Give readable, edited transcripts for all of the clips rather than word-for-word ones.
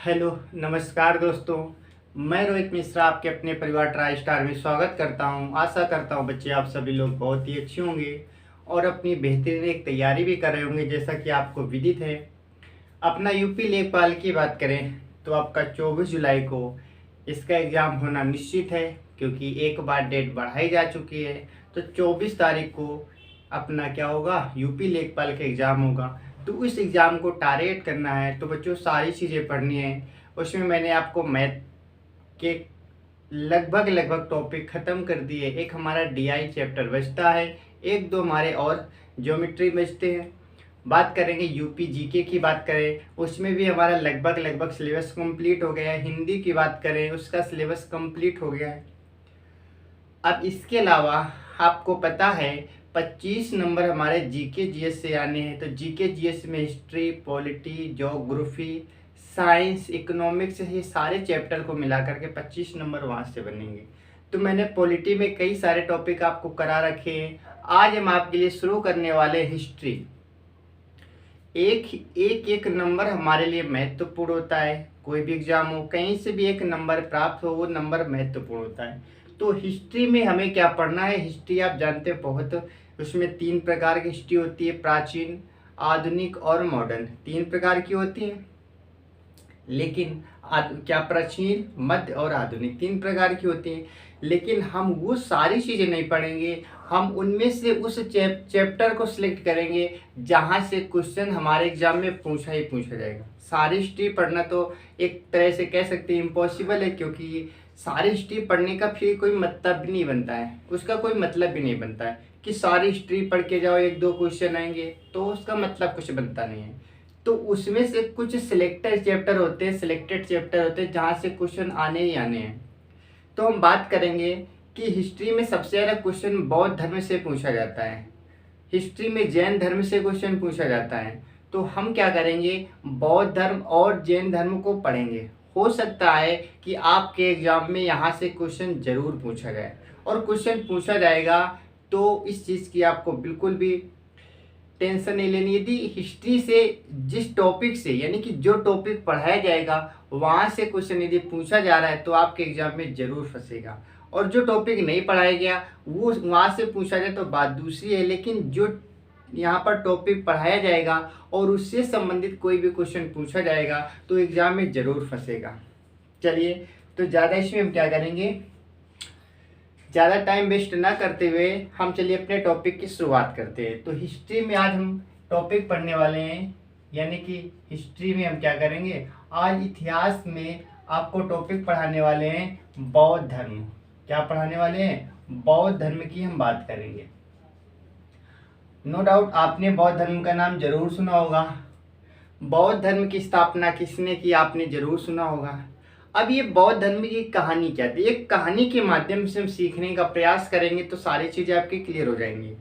Hello नमस्कार दोस्तों। मैं रोहित मिश्रा आपके अपने परिवार ट्राई स्टार में स्वागत करता हूं। आशा करता हूं बच्चे आप सभी लोग बहुत ही अच्छे होंगे और अपनी बेहतरीन एक तैयारी भी कर रहे होंगे। जैसा कि आपको विदित है, अपना यूपी लेखपाल की बात करें तो आपका 24 जुलाई को इसका एग्ज़ाम होना निश्चित है, क्योंकि एक बार डेट बढ़ाई जा चुकी है। तो 24 तारीख को अपना क्या होगा, यूपी लेखपाल का एग्ज़ाम होगा। तो उस एग्ज़ाम को टारगेट करना है तो बच्चों सारी चीज़ें पढ़नी है। उसमें मैंने आपको मैथ के लगभग लगभग टॉपिक ख़त्म कर दिए। एक हमारा डीआई चैप्टर बचता है, एक दो हमारे और ज्योमेट्री बचते हैं। बात करेंगे यूपी जीके की, बात करें उसमें भी हमारा लगभग लगभग सिलेबस कंप्लीट हो गया है। हिंदी की बात करें उसका सिलेबस कंप्लीट हो गया है। अब इसके अलावा आपको पता है 25 नंबर हमारे जीके जीएस से आने हैं। तो जीके जीएस में history, polity, geography, science, economics, ये सारे चैप्टर को मिला करके 25 नंबर वहाँ से बनेंगे। तो मैंने पॉलिटी में कई सारे टॉपिक आपको करा रखे हैं। आज हम आपके लिए शुरू करने वाले हिस्ट्री। एक नंबर हमारे लिए महत्वपूर्ण होता है। कोई भी एग्जाम हो, कहीं से भी एक नंबर प्राप्त हो, वो नंबर महत्वपूर्ण होता है। तो हिस्ट्री में हमें क्या पढ़ना है? हिस्ट्री आप जानते हैं बहुत, उसमें 3 प्रकार की हिस्ट्री होती है, प्राचीन, आधुनिक और मॉडर्न। 3 प्रकार की होती है, लेकिन क्या प्राचीन, मध्य और आधुनिक 3 प्रकार की होती हैं। लेकिन हम वो सारी चीज़ें नहीं पढ़ेंगे, हम उनमें से उस चैप्टर को सिलेक्ट करेंगे जहाँ से क्वेश्चन हमारे एग्जाम में पूछा ही पूछा जाएगा। सारी हिस्ट्री पढ़ना तो एक तरह से कह सकते हैं इम्पॉसिबल है, क्योंकि सारी हिस्ट्री पढ़ने का फिर कोई मतलब भी नहीं बनता है, उसका कोई मतलब भी नहीं बनता है कि सारी हिस्ट्री पढ़ के जाओ, 1-2 क्वेश्चन आएंगे तो उसका मतलब कुछ बनता नहीं है। तो उसमें से कुछ सिलेक्टेड चैप्टर होते हैं जहाँ से क्वेश्चन आने ही आने हैं। तो हम बात करेंगे कि हिस्ट्री में सबसे ज़्यादा क्वेश्चन बौद्ध धर्म से पूछा जाता है, हिस्ट्री में जैन धर्म से क्वेश्चन पूछा जाता है। तो हम क्या करेंगे, बौद्ध धर्म और जैन धर्म को पढ़ेंगे। हो सकता है कि आपके एग्जाम में यहाँ से क्वेश्चन जरूर पूछा जाए, और क्वेश्चन पूछा जाएगा तो इस चीज़ की आपको बिल्कुल भी टेंशन नहीं लेनी। यदि हिस्ट्री से जिस टॉपिक से, यानी कि जो टॉपिक पढ़ाया जाएगा वहाँ से क्वेश्चन यदि पूछा जा रहा है तो आपके एग्जाम में ज़रूर फंसेगा, और जो टॉपिक नहीं पढ़ाया गया वो वहाँ से पूछा जाए तो बात दूसरी है। लेकिन जो यहाँ पर टॉपिक पढ़ाया जाएगा और उससे संबंधित कोई भी क्वेश्चन पूछा जाएगा तो एग्ज़ाम में ज़रूर फंसेगा। चलिए, तो ज़्यादा इसमें हम क्या करेंगे, ज़्यादा टाइम वेस्ट ना करते हुए हम चलिए अपने टॉपिक की शुरुआत करते हैं। तो हिस्ट्री में आज हम टॉपिक पढ़ने वाले हैं, यानी कि हिस्ट्री में हम क्या करेंगे, आज इतिहास में आपको टॉपिक पढ़ाने वाले हैं बौद्ध धर्म। क्या पढ़ाने वाले हैं? बौद्ध धर्म की हम बात करेंगे। नो डाउट आपने बौद्ध धर्म का नाम जरूर सुना होगा। बौद्ध धर्म की स्थापना किसने की, आपने जरूर सुना होगा। अब ये बौद्ध धर्म की कहानी क्या थी, एक कहानी के माध्यम से हम सीखने का प्रयास करेंगे तो सारी चीज़ें आपकी क्लियर हो जाएंगी।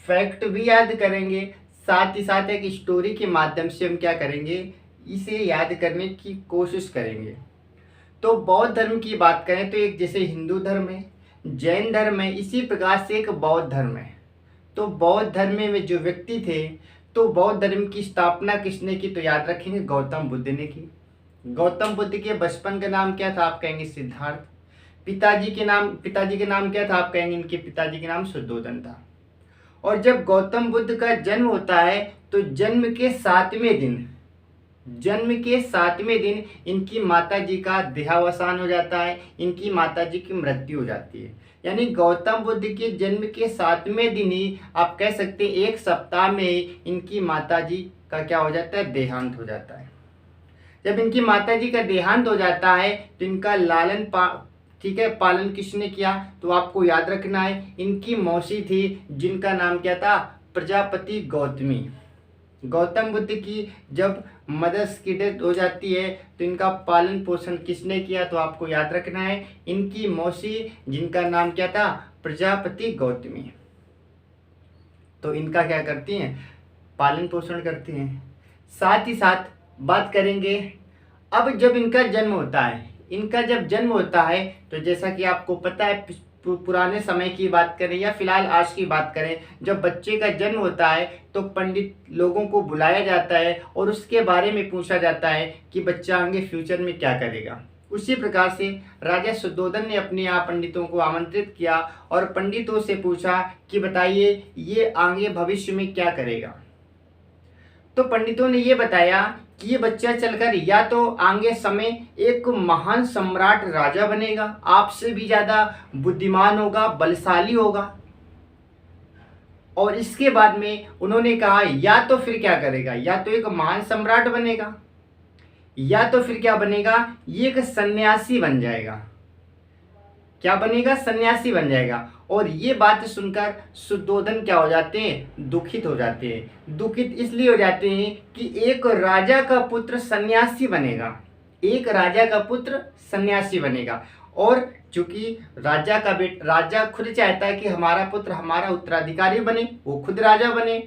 फैक्ट भी याद करेंगे, साथ ही साथ एक स्टोरी के माध्यम से हम क्या करेंगे, इसे याद करने की कोशिश करेंगे। तो बौद्ध धर्म की बात करें तो एक जैसे हिंदू धर्म है, जैन धर्म है, इसी प्रकार से एक बौद्ध धर्म है। तो बौद्ध धर्म में जो व्यक्ति थे, तो बौद्ध धर्म की स्थापना किसने की, तो याद रखेंगे गौतम बुद्ध ने की। गौतम बुद्ध के बचपन का नाम क्या था, आप कहेंगे सिद्धार्थ। पिताजी के नाम क्या था, आप कहेंगे इनके पिताजी के नाम शुद्धोधन था। और जब गौतम बुद्ध का जन्म होता है तो जन्म के सातवें दिन इनकी माताजी का देहावसान हो जाता है, इनकी माताजी की मृत्यु हो जाती है। यानी गौतम बुद्ध के जन्म के 7वें दिन ही आप कह सकते हैं, एक सप्ताह में ही इनकी माताजी का क्या हो जाता है, देहांत हो जाता है। जब इनकी माताजी का देहांत हो जाता है तो इनका पालन किसने किया, तो आपको याद रखना है इनकी मौसी थी, जिनका नाम क्या था, प्रजापति गौतमी। गौतम बुद्ध की जब मदर्स की डेथ हो जाती है तो इनका पालन पोषण किसने किया, तो आपको याद रखना है इनकी मौसी, जिनका नाम क्या था, प्रजापति गौतमी। तो इनका क्या करती हैं, पालन पोषण करती हैं। साथ ही साथ बात करेंगे, अब जब इनका जन्म होता है तो जैसा कि आपको पता है पुराने समय की बात करें या फिलहाल आज की बात करें, जब बच्चे का जन्म होता है तो पंडित लोगों को बुलाया जाता है और उसके बारे में पूछा जाता है कि बच्चा आगे फ्यूचर में क्या करेगा। उसी प्रकार से राजा शुद्धोधन ने अपने यहाँ पंडितों को आमंत्रित किया और पंडितों से पूछा कि बताइए ये आगे भविष्य में क्या करेगा। तो पंडितों ने ये बताया कि ये बच्चा चलकर या तो आगे समय एक महान सम्राट राजा बनेगा, आपसे भी ज्यादा बुद्धिमान होगा, बलशाली होगा, और इसके बाद में उन्होंने कहा या तो फिर क्या करेगा, या तो एक महान सम्राट बनेगा या तो फिर क्या बनेगा, ये एक सन्यासी बन जाएगा। क्या बनेगा? सन्यासी बन जाएगा। और ये बात सुनकर शुद्धोधन क्या हो जाते हैं? दुखित हो जाते हैं। दुखित इसलिए हो जाते हैं कि एक राजा का पुत्र सन्यासी बनेगा, एक राजा का पुत्र सन्यासी बनेगा। और चूंकि राजा खुद चाहता है कि हमारा पुत्र हमारा उत्तराधिकारी बने, वो खुद राजा बने।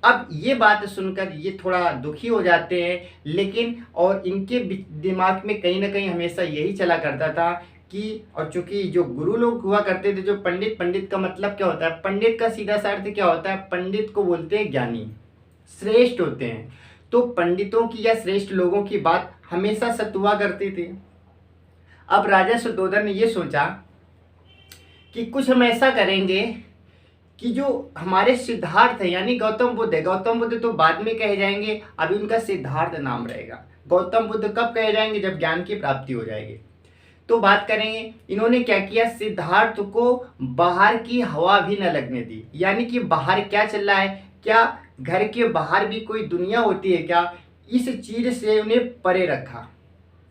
अब ये बात सुनकर ये थोड़ा दुखी हो जाते हैं, लेकिन और इनके दिमाग में कहीं ना कहीं हमेशा यही चला करता था कि, और चूंकि जो गुरु लोग हुआ करते थे, जो पंडित, पंडित का मतलब क्या होता है? पंडित का सीधा सा अर्थ क्या होता है? पंडित को बोलते हैं ज्ञानी, श्रेष्ठ होते हैं। तो पंडितों की या श्रेष्ठ लोगों की बात हमेशा सत्य हुआ करते थे। अब राजा शुद्धोधन ने ये सोचा कि कुछ हम ऐसा करेंगे कि जो हमारे सिद्धार्थ है, यानी गौतम बुद्ध है, गौतम बुद्ध तो बाद में कहे जाएंगे, अभी उनका सिद्धार्थ नाम रहेगा। गौतम बुद्ध कब कहे जाएंगे? जब ज्ञान की प्राप्ति हो जाएगी। तो बात करेंगे, इन्होंने क्या किया, सिद्धार्थ को बाहर की हवा भी न लगने दी। यानी कि बाहर क्या चल रहा है, क्या घर के बाहर भी कोई दुनिया होती है क्या, इस चीज से उन्हें परे रखा।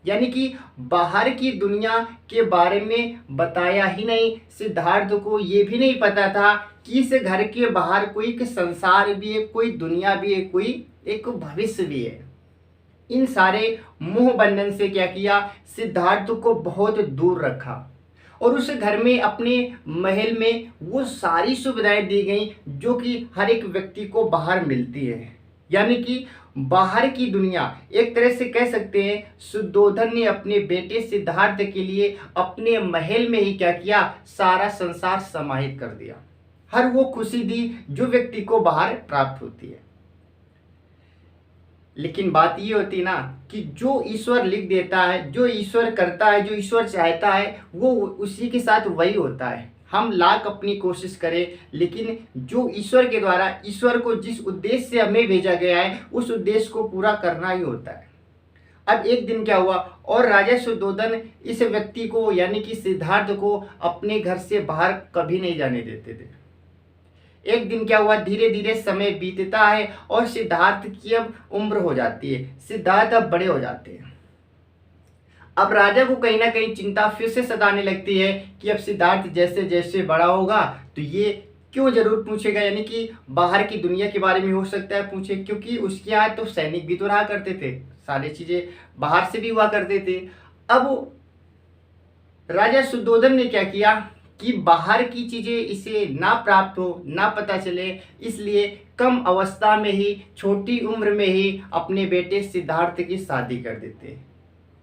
यानी कि बाहर की दुनिया के बारे में बताया ही नहीं। सिद्धार्थ को ये भी नहीं पता था कि इस घर के बाहर कोई एक संसार भी है, कोई दुनिया भी है, कोई एक भविष्य भी है। इन सारे मोह बंधन से क्या किया, सिद्धार्थ को बहुत दूर रखा और उस घर में, अपने महल में वो सारी सुविधाएं दी गई जो कि हर एक व्यक्ति को बाहर मिलती है। यानी कि बाहर की दुनिया, एक तरह से कह सकते हैं शुद्धोधन ने अपने बेटे सिद्धार्थ के लिए अपने महल में ही क्या किया, सारा संसार समाहित कर दिया। हर वो खुशी दी जो व्यक्ति को बाहर प्राप्त होती है। लेकिन बात ये होती ना कि जो ईश्वर लिख देता है, जो ईश्वर करता है, जो ईश्वर चाहता है, वो उसी के साथ वही होता है। हम लाख अपनी कोशिश करें, लेकिन जो ईश्वर के द्वारा, ईश्वर को जिस उद्देश्य से हमें भेजा गया है, उस उद्देश्य को पूरा करना ही होता है। अब एक दिन क्या हुआ, और राजा शुद्धोधन इस व्यक्ति को, यानी कि सिद्धार्थ को, अपने घर से बाहर कभी नहीं जाने देते थे। एक दिन क्या हुआ, धीरे धीरे समय बीतता है और सिद्धार्थ की अब उम्र हो जाती है, सिद्धार्थ अब बड़े हो जाते हैं। अब राजा को कहीं ना कहीं चिंता फिर से सताने लगती है कि अब सिद्धार्थ जैसे जैसे बड़ा होगा तो ये क्यों जरूर पूछेगा, यानी कि बाहर की दुनिया के बारे में हो सकता है पूछे, क्योंकि उसके यहाँ तो सैनिक भी तो रहा करते थे, सारी चीजें बाहर से भी हुआ करते थे। अब राजा शुद्धोधन ने क्या किया कि बाहर की चीजें इसे ना प्राप्त हो, ना पता चले, इसलिए कम अवस्था में ही, छोटी उम्र में ही अपने बेटे सिद्धार्थ की शादी कर देते।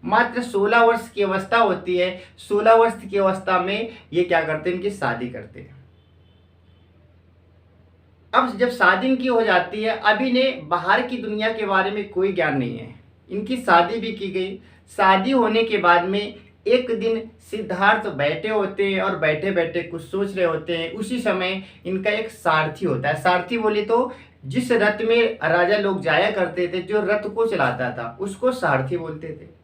मात्र 16 वर्ष की अवस्था होती है, 16 वर्ष की अवस्था में ये क्या करते हैं, इनकी शादी करते हैं। अब जब शादी इनकी हो जाती है, अब इन्हें बाहर की दुनिया के बारे में कोई ज्ञान नहीं है। इनकी शादी भी की गई। शादी होने के बाद में एक दिन सिद्धार्थ बैठे होते हैं और बैठे बैठे कुछ सोच रहे होते हैं। उसी समय इनका एक सारथी होता है। सारथी बोले तो जिस रथ में राजा लोग जाया करते थे, जो रथ को चलाता था, उसको सारथी बोलते थे।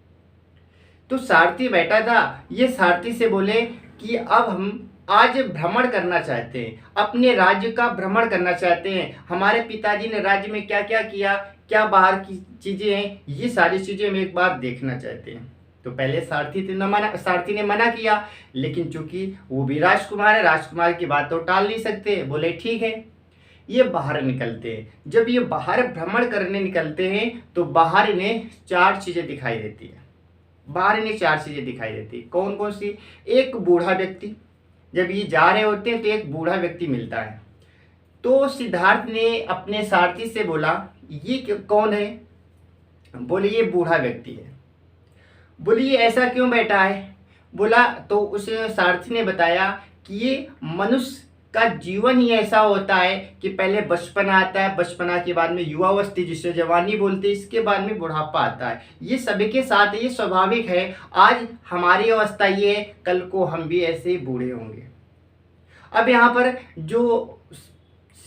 तो सारथी बैठा था, ये सारथी से बोले कि अब हम आज भ्रमण करना चाहते हैं, अपने राज्य का भ्रमण करना चाहते हैं। हमारे पिताजी ने राज्य में क्या क्या किया, क्या बाहर की चीजें हैं, ये सारी चीजें हम एक बार देखना चाहते हैं। तो पहले सारथी ने मना किया, लेकिन चूंकि वो भी राजकुमार है, राजकुमार की बात तो टाल नहीं सकते, बोले ठीक है। ये बाहर निकलते हैं। जब ये बाहर भ्रमण करने निकलते हैं तो बाहर इन्हें 4 चीजें दिखाई देती है। बाहर इन्हें 4 चीजें दिखाई देती है। कौन कौन सी? एक बूढ़ा व्यक्ति, जब ये जा रहे होते हैं तो एक बूढ़ा व्यक्ति मिलता है। तो सिद्धार्थ ने अपने सारथी से बोला ये कौन है? बोले ये बूढ़ा व्यक्ति है। बोले ये ऐसा क्यों बैठा है? बोला तो उस सारथी ने बताया कि ये मनुष्य का जीवन ही ऐसा होता है कि पहले बचपन आता है, बचपना के बाद में युवावस्था जिसे जवानी बोलते हैं, इसके बाद में बुढ़ापा आता है। ये सभी के साथ ये स्वाभाविक है। आज हमारी अवस्था ये है, कल को हम भी ऐसे ही बूढ़े होंगे। अब यहाँ पर जो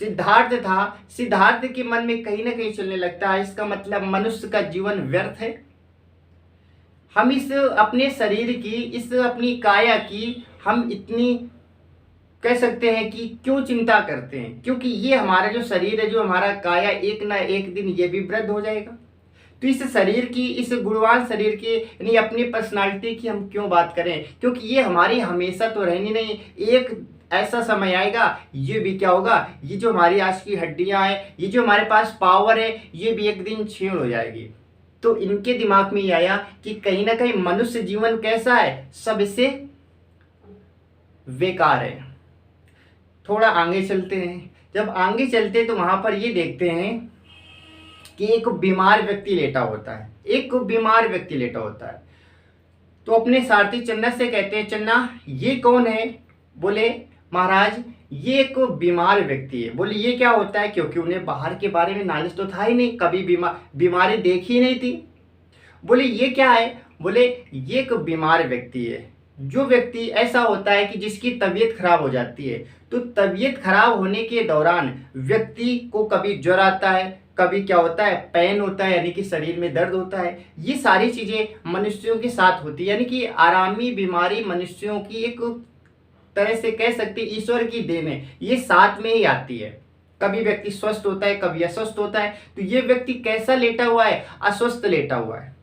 सिद्धार्थ था, सिद्धार्थ के मन में कहीं ना कहीं चलने लगता है, इसका मतलब मनुष्य का जीवन व्यर्थ है। हम इस अपने शरीर की, इस अपनी काया की हम इतनी कह सकते हैं कि क्यों चिंता करते हैं, क्योंकि ये हमारा जो शरीर है, जो हमारा काया, एक ना एक दिन ये भी वृद्ध हो जाएगा। तो इस शरीर की, इस गुणवान शरीर की, यानी अपनी पर्सनालिटी की हम क्यों बात करें, क्योंकि ये हमारी हमेशा तो रहनी नहीं। एक ऐसा समय आएगा, ये भी क्या होगा, ये जो हमारी आज की हड्डियां हैं, ये जो हमारे पास पावर है, ये भी एक दिन क्षीण हो जाएगी। तो इनके दिमाग में ये आया कि कहीं ना कहीं मनुष्य जीवन कैसा है, सबसे बेकार है। थोड़ा आगे चलते हैं। जब आगे चलते तो वहां पर ये देखते हैं कि एक बीमार व्यक्ति लेटा होता है, एक बीमार व्यक्ति लेटा होता है। तो अपने सारथी चन्ना से कहते हैं, चन्ना ये कौन है? बोले महाराज ये एक बीमार व्यक्ति है। बोले ये क्या होता है? क्योंकि उन्हें बाहर के बारे में नॉलेज तो था ही नहीं, कभी बीमारी देखी ही नहीं थी। बोले ये क्या है? बोले ये एक बीमार व्यक्ति है। जो व्यक्ति ऐसा होता है कि जिसकी तबीयत खराब हो जाती है, तो तबीयत खराब होने के दौरान व्यक्ति को कभी ज्वर आता है, कभी क्या होता है, पेन होता है, यानी कि शरीर में दर्द होता है। ये सारी चीजें मनुष्यों के साथ होती है, यानी कि आरामी बीमारी मनुष्यों की एक तरह से कह सकते हैं ईश्वर की देन है, ये साथ में ही आती है। कभी व्यक्ति स्वस्थ होता है, कभी अस्वस्थ होता है। तो ये व्यक्ति कैसा लेटा हुआ है? अस्वस्थ लेटा हुआ है।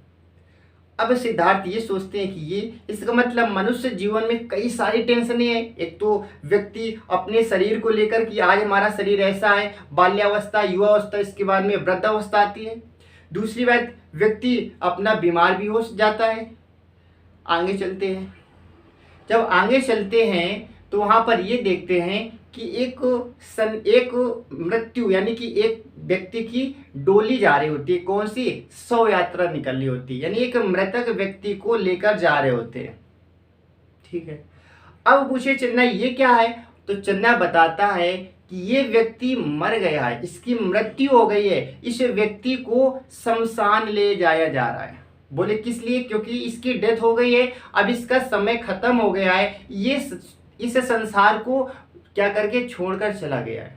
अब सिद्धार्थ ये सोचते हैं कि ये, इसका मतलब मनुष्य जीवन में कई सारी टेंशनें हैं। एक तो व्यक्ति अपने शरीर को लेकर कि आज हमारा शरीर ऐसा है, बाल्यावस्था, युवावस्था, इसके बाद में वृद्धावस्था आती है। दूसरी बात, व्यक्ति अपना बीमार भी हो जाता है। आगे चलते हैं। जब आगे चलते हैं तो वहां पर ये देखते हैं कि एक मृत्यु, यानी कि एक व्यक्ति की डोली जा रही होती है। कौन सी? शव यात्रा निकल रही होती है, यानी एक मृतक व्यक्ति को लेकर जा रहे होते हैं। ठीक है। अब पूछे चन्ना ये क्या है? तो चन्ना बताता है कि ये व्यक्ति मर गया है, इसकी मृत्यु हो गई है, इस व्यक्ति को शमशान ले जाया जा रहा है। बोले किस लिए? क्योंकि इसकी डेथ हो गई है, अब इसका समय खत्म हो गया है, ये इस संसार को क्या करके छोड़कर चला गया है।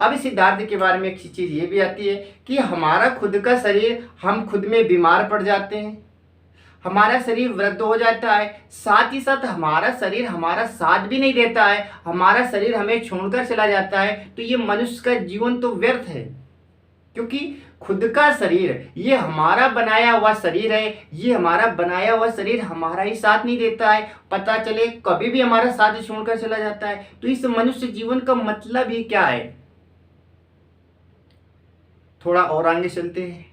अब सिद्धार्थ के बारे में एक चीज ये भी आती है कि हमारा खुद का शरीर, हम खुद में बीमार पड़ जाते हैं, हमारा शरीर वृद्ध हो जाता है, साथ ही साथ हमारा शरीर हमारा साथ भी नहीं देता है, हमारा शरीर हमें छोड़कर चला जाता है। तो ये मनुष्य का जीवन तो व्यर्थ है, क्योंकि खुद का शरीर, ये हमारा बनाया हुआ शरीर है, ये हमारा बनाया हुआ शरीर हमारा ही साथ नहीं देता है, पता चले कभी भी हमारा साथ छोड़कर चला जाता है। तो इस मनुष्य जीवन का मतलब ही क्या है? थोड़ा और आगे चलते हैं।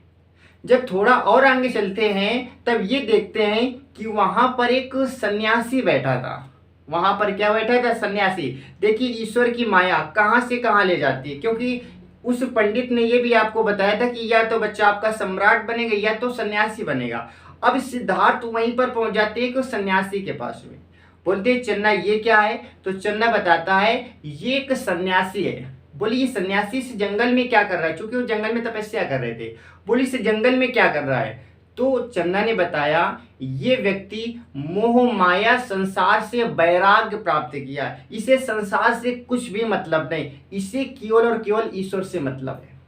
जब थोड़ा और आगे चलते हैं तब ये देखते हैं कि वहां पर एक सन्यासी बैठा था। वहां पर क्या बैठा था? सन्यासी। देखिए ईश्वर की माया कहां से कहां ले जाती है, क्योंकि उस पंडित ने ये भी आपको बताया था कि या तो बच्चा आपका सम्राट बनेगा या तो सन्यासी बनेगा। अब सिद्धार्थ वहीं पर पहुंच जाते हैं कि सन्यासी के पास में। बोलते चन्ना ये क्या है? तो चन्ना बताता है ये एक सन्यासी है। बोले ये सन्यासी इस जंगल में क्या कर रहा है? क्योंकि वो जंगल में तपस्या कर रहे थे। बोले इस जंगल में क्या कर रहा है? तो चन्ना ने बताया ये व्यक्ति मोह माया संसार से वैराग्य प्राप्त किया, इसे संसार से कुछ भी मतलब नहीं, इसे केवल और केवल ईश्वर से मतलब है।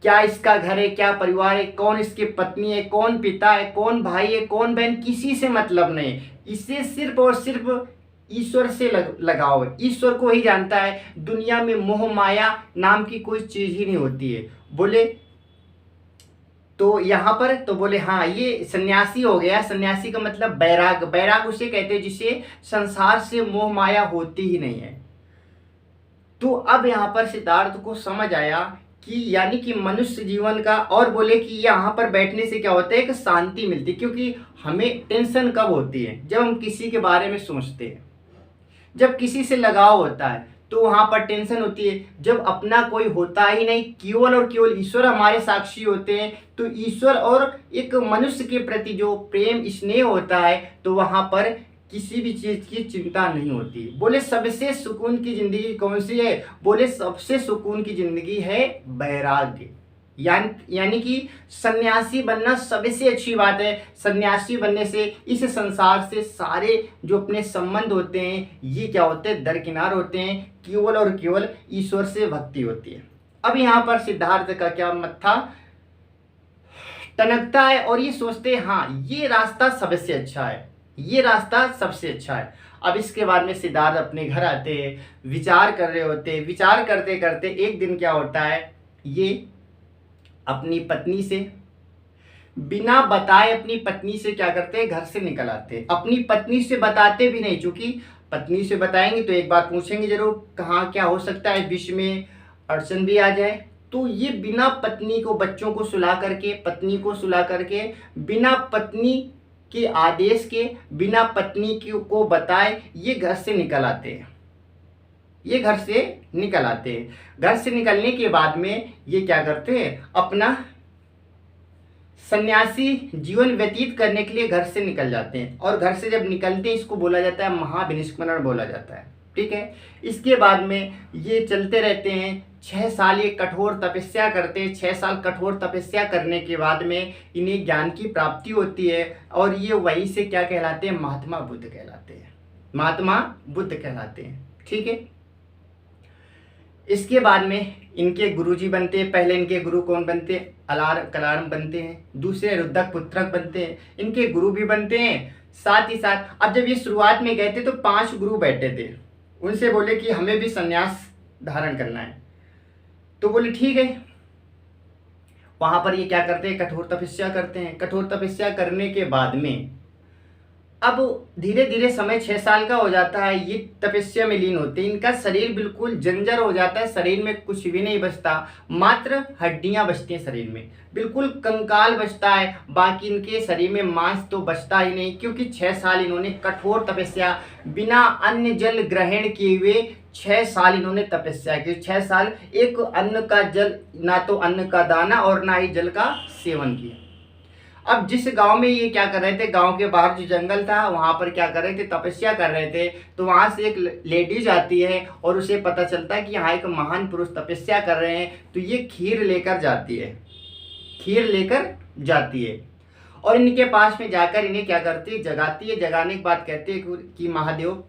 क्या इसका घर है, क्या परिवार है, कौन इसकी पत्नी है, कौन पिता है, कौन भाई है, कौन बहन, किसी से मतलब नहीं, इसे सिर्फ और सिर्फ ईश्वर से लगाव है। ईश्वर को ही जानता है, दुनिया में मोह माया नाम की कोई चीज ही नहीं होती है। बोले तो यहाँ पर तो बोले हाँ ये सन्यासी हो गया। सन्यासी का मतलब बैराग, बैराग उसे कहते हैं जिसे संसार से मोह माया होती ही नहीं है। तो अब यहाँ पर सिद्धार्थ को समझ आया कि यानी कि मनुष्य जीवन का, और बोले कि यहाँ पर बैठने से क्या होता है, एक शांति मिलती है। क्योंकि हमें टेंशन कब होती है? जब हम किसी के बारे में सोचते हैं, जब किसी से लगाव होता है तो वहां पर टेंशन होती है। जब अपना कोई होता ही नहीं, केवल और केवल ईश्वर हमारे साक्षी होते हैं, तो ईश्वर और एक मनुष्य के प्रति जो प्रेम स्नेह होता है, तो वहां पर किसी भी चीज की चिंता नहीं होती। बोले सबसे सुकून की जिंदगी कौन सी है? बोले सबसे सुकून की जिंदगी है वैराग्य। यानी कि सन्यासी बनना सबसे अच्छी बात है। सन्यासी बनने से इस संसार से सारे जो अपने संबंध होते हैं ये क्या होते हैं? दरकिनार होते हैं। केवल और केवल ईश्वर से भक्ति होती है। अब यहाँ पर सिद्धार्थ का क्या मत था? टनकता है और ये सोचते हैं हाँ ये रास्ता सबसे अच्छा है, ये रास्ता सबसे अच्छा है। अब इसके बाद में सिद्धार्थ अपने घर आते हैं, विचार कर रहे होते हैं। विचार करते करते एक दिन क्या होता है, ये अपनी पत्नी से बिना बताए अपनी पत्नी से क्या करते हैं? घर से निकल आते हैं। अपनी पत्नी से बताते भी नहीं, क्योंकि पत्नी से बताएंगे तो एक बात पूछेंगे जरूर, कहाँ क्या हो सकता है, बीच में अड़चन भी आ जाए। तो ये बिना पत्नी को, बच्चों को सुला करके, पत्नी को सुला करके, बिना पत्नी के आदेश के, बिना पत्नी को बताए ये घर से निकल आते हैं। ये घर से निकल आते हैं। घर से निकलने के बाद में ये क्या करते हैं? अपना सन्यासी जीवन व्यतीत करने के लिए घर से निकल जाते हैं। और घर से जब निकलते हैं इसको बोला जाता है महाविनिष्क्रण बोला जाता है। ठीक है। इसके बाद में ये चलते रहते हैं। 6 साल ये कठोर तपस्या करते हैं। 6 साल कठोर तपस्या करने के बाद में इन्हें ज्ञान की प्राप्ति होती है। और ये वहीं से क्या कहलाते हैं? महात्मा बुद्ध कहलाते हैं। महात्मा बुद्ध कहलाते हैं। ठीक है। इसके बाद में इनके गुरुजी बनते हैं। पहले इनके गुरु कौन बनते हैं? अलार कलारम बनते हैं। दूसरे रुद्रक पुत्रक बनते हैं। इनके गुरु भी बनते हैं। साथ ही साथ अब जब ये शुरुआत में गए थे तो 5 गुरु बैठे थे। उनसे बोले कि हमें भी संन्यास धारण करना है। तो बोले ठीक है। वहां पर ये क्या करते हैं? कठोर तपस्या करते हैं। कठोर तपस्या करने के बाद में अब धीरे धीरे समय 6 साल का हो जाता है। ये तपस्या में लीन होते हैं। इनका शरीर बिल्कुल जंजर हो जाता है। शरीर में कुछ भी नहीं बचता, मात्र हड्डियां बचती हैं शरीर में। बिल्कुल कंकाल बचता है, बाकी इनके शरीर में मांस तो बचता ही नहीं। क्योंकि 6 साल इन्होंने कठोर तपस्या, बिना अन्न जल ग्रहण किए हुए 6 साल इन्होंने तपस्या की। 6 साल एक अन्न का जल, ना तो अन्न का दाना और ना ही जल का सेवन किया। अब जिस गांव में ये क्या कर रहे थे, गांव के बाहर जो जंगल था वहां पर क्या कर रहे थे? तपस्या कर रहे थे। तो वहां से एक लेडीज आती है और उसे पता चलता है कि यहाँ एक महान पुरुष तपस्या कर रहे हैं। तो ये खीर लेकर जाती है। खीर लेकर जाती है और इनके पास में जाकर इन्हें क्या करती है? जगाती है। जगाने के बाद कहती है कि महादेव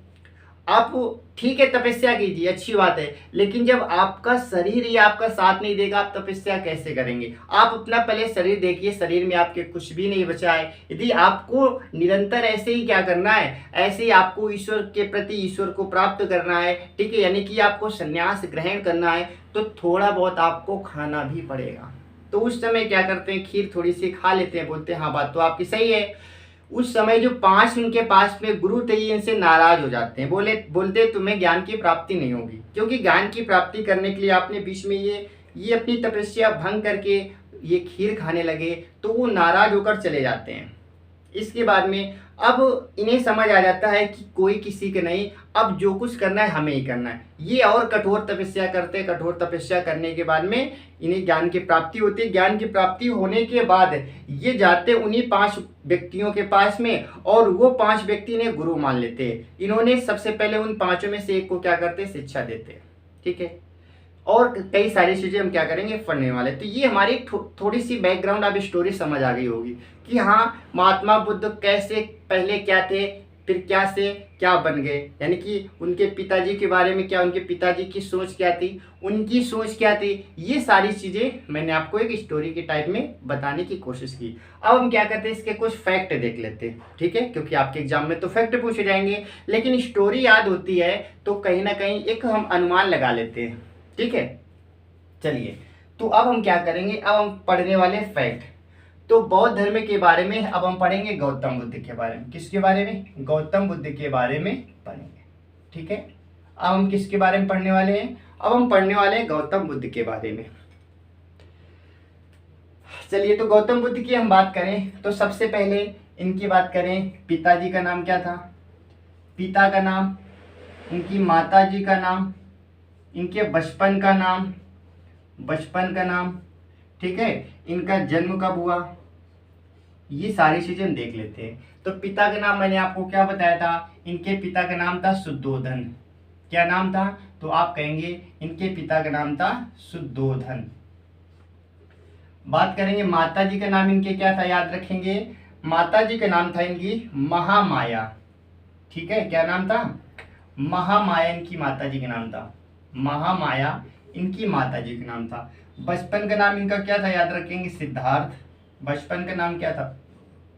आप ठीक है तपस्या कीजिए, अच्छी बात है, लेकिन जब आपका शरीर ही आपका साथ नहीं देगा आप तपस्या कैसे करेंगे? आप अपना पहले शरीर देखिए, शरीर में आपके कुछ भी नहीं बचा है। यदि आपको निरंतर ऐसे ही क्या करना है, ऐसे ही आपको ईश्वर के प्रति, ईश्वर को प्राप्त करना है, ठीक है, यानी कि आपको संन्यास ग्रहण करना है, तो थोड़ा बहुत आपको खाना भी पड़ेगा। तो उस समय क्या करते हैं? खीर थोड़ी सी खा लेते हैं। बोलते हैं हाँ बात तो आपकी सही है। उस समय जो 5 उनके पास में गुरु थे ये इनसे नाराज हो जाते हैं। बोलते तुम्हें ज्ञान की प्राप्ति नहीं होगी, क्योंकि ज्ञान की प्राप्ति करने के लिए आपने बीच में ये अपनी तपस्या भंग करके ये खीर खाने लगे। तो वो नाराज होकर चले जाते हैं। इसके बाद में अब इन्हें समझ आ जाता है कि कोई किसी के नहीं, अब जो कुछ करना है हमें ही करना है। ये और कठोर तपस्या करते हैं। कठोर तपस्या करने के बाद में इन्हें ज्ञान की प्राप्ति होती है। ज्ञान की प्राप्ति होने के बाद ये जाते उन्हीं 5 व्यक्तियों के पास में और वो 5 व्यक्ति इन्हें गुरु मान लेते हैं। इन्होंने सबसे पहले उन 5 में से एक को क्या करते हैं? शिक्षा देते हैं। ठीक है। और कई सारी चीज़ें हम क्या करेंगे? पढ़ने वाले। तो ये हमारी थोड़ी सी बैकग्राउंड अब स्टोरी समझ आ गई होगी कि हाँ महात्मा बुद्ध कैसे, पहले क्या थे, फिर क्या से क्या बन गए। यानी कि उनके पिताजी के बारे में क्या, उनके पिताजी की सोच क्या थी, उनकी सोच क्या थी, ये सारी चीज़ें मैंने आपको एक स्टोरी के टाइप में बताने की कोशिश की। अब हम क्या करते हैं? इसके कुछ फैक्ट देख लेते हैं। ठीक है, क्योंकि आपके एग्जाम में तो फैक्ट पूछे जाएंगे, लेकिन स्टोरी याद होती है तो कहीं ना कहीं एक हम अनुमान लगा लेते हैं। ठीक है, चलिए तो अब हम क्या करेंगे? अब हम पढ़ने वाले फैक्ट। तो बौद्ध धर्म के बारे में अब हम पढ़ेंगे गौतम बुद्ध के बारे में। किसके बारे में? गौतम बुद्ध के बारे में पढ़ेंगे। ठीक है, अब हम किसके बारे में पढ़ने वाले हैं? अब हम पढ़ने वाले हैं गौतम बुद्ध के बारे में। चलिए तो गौतम बुद्ध की हम बात करें तो सबसे पहले इनकी बात करें। पिताजी का नाम क्या था? पिता का नाम, उनकी माता जी का नाम, इनके बचपन का नाम, ठीक है, इनका जन्म कब हुआ, ये सारी चीजें हम देख लेते हैं। तो पिता का नाम मैंने आपको क्या बताया था, इनके पिता का नाम था शुद्धोधन। क्या नाम था, तो आप कहेंगे इनके पिता का नाम था शुद्धोधन। बात करेंगे माता जी का नाम इनके क्या था, याद रखेंगे, माता जी का नाम था इनकी महामाया। ठीक है, क्या नाम था, महामाया इनकी माता जी का नाम था, महामाया इनकी माता जी का नाम था। बचपन का नाम इनका क्या था, याद रखेंगे सिद्धार्थ। बचपन का नाम क्या था,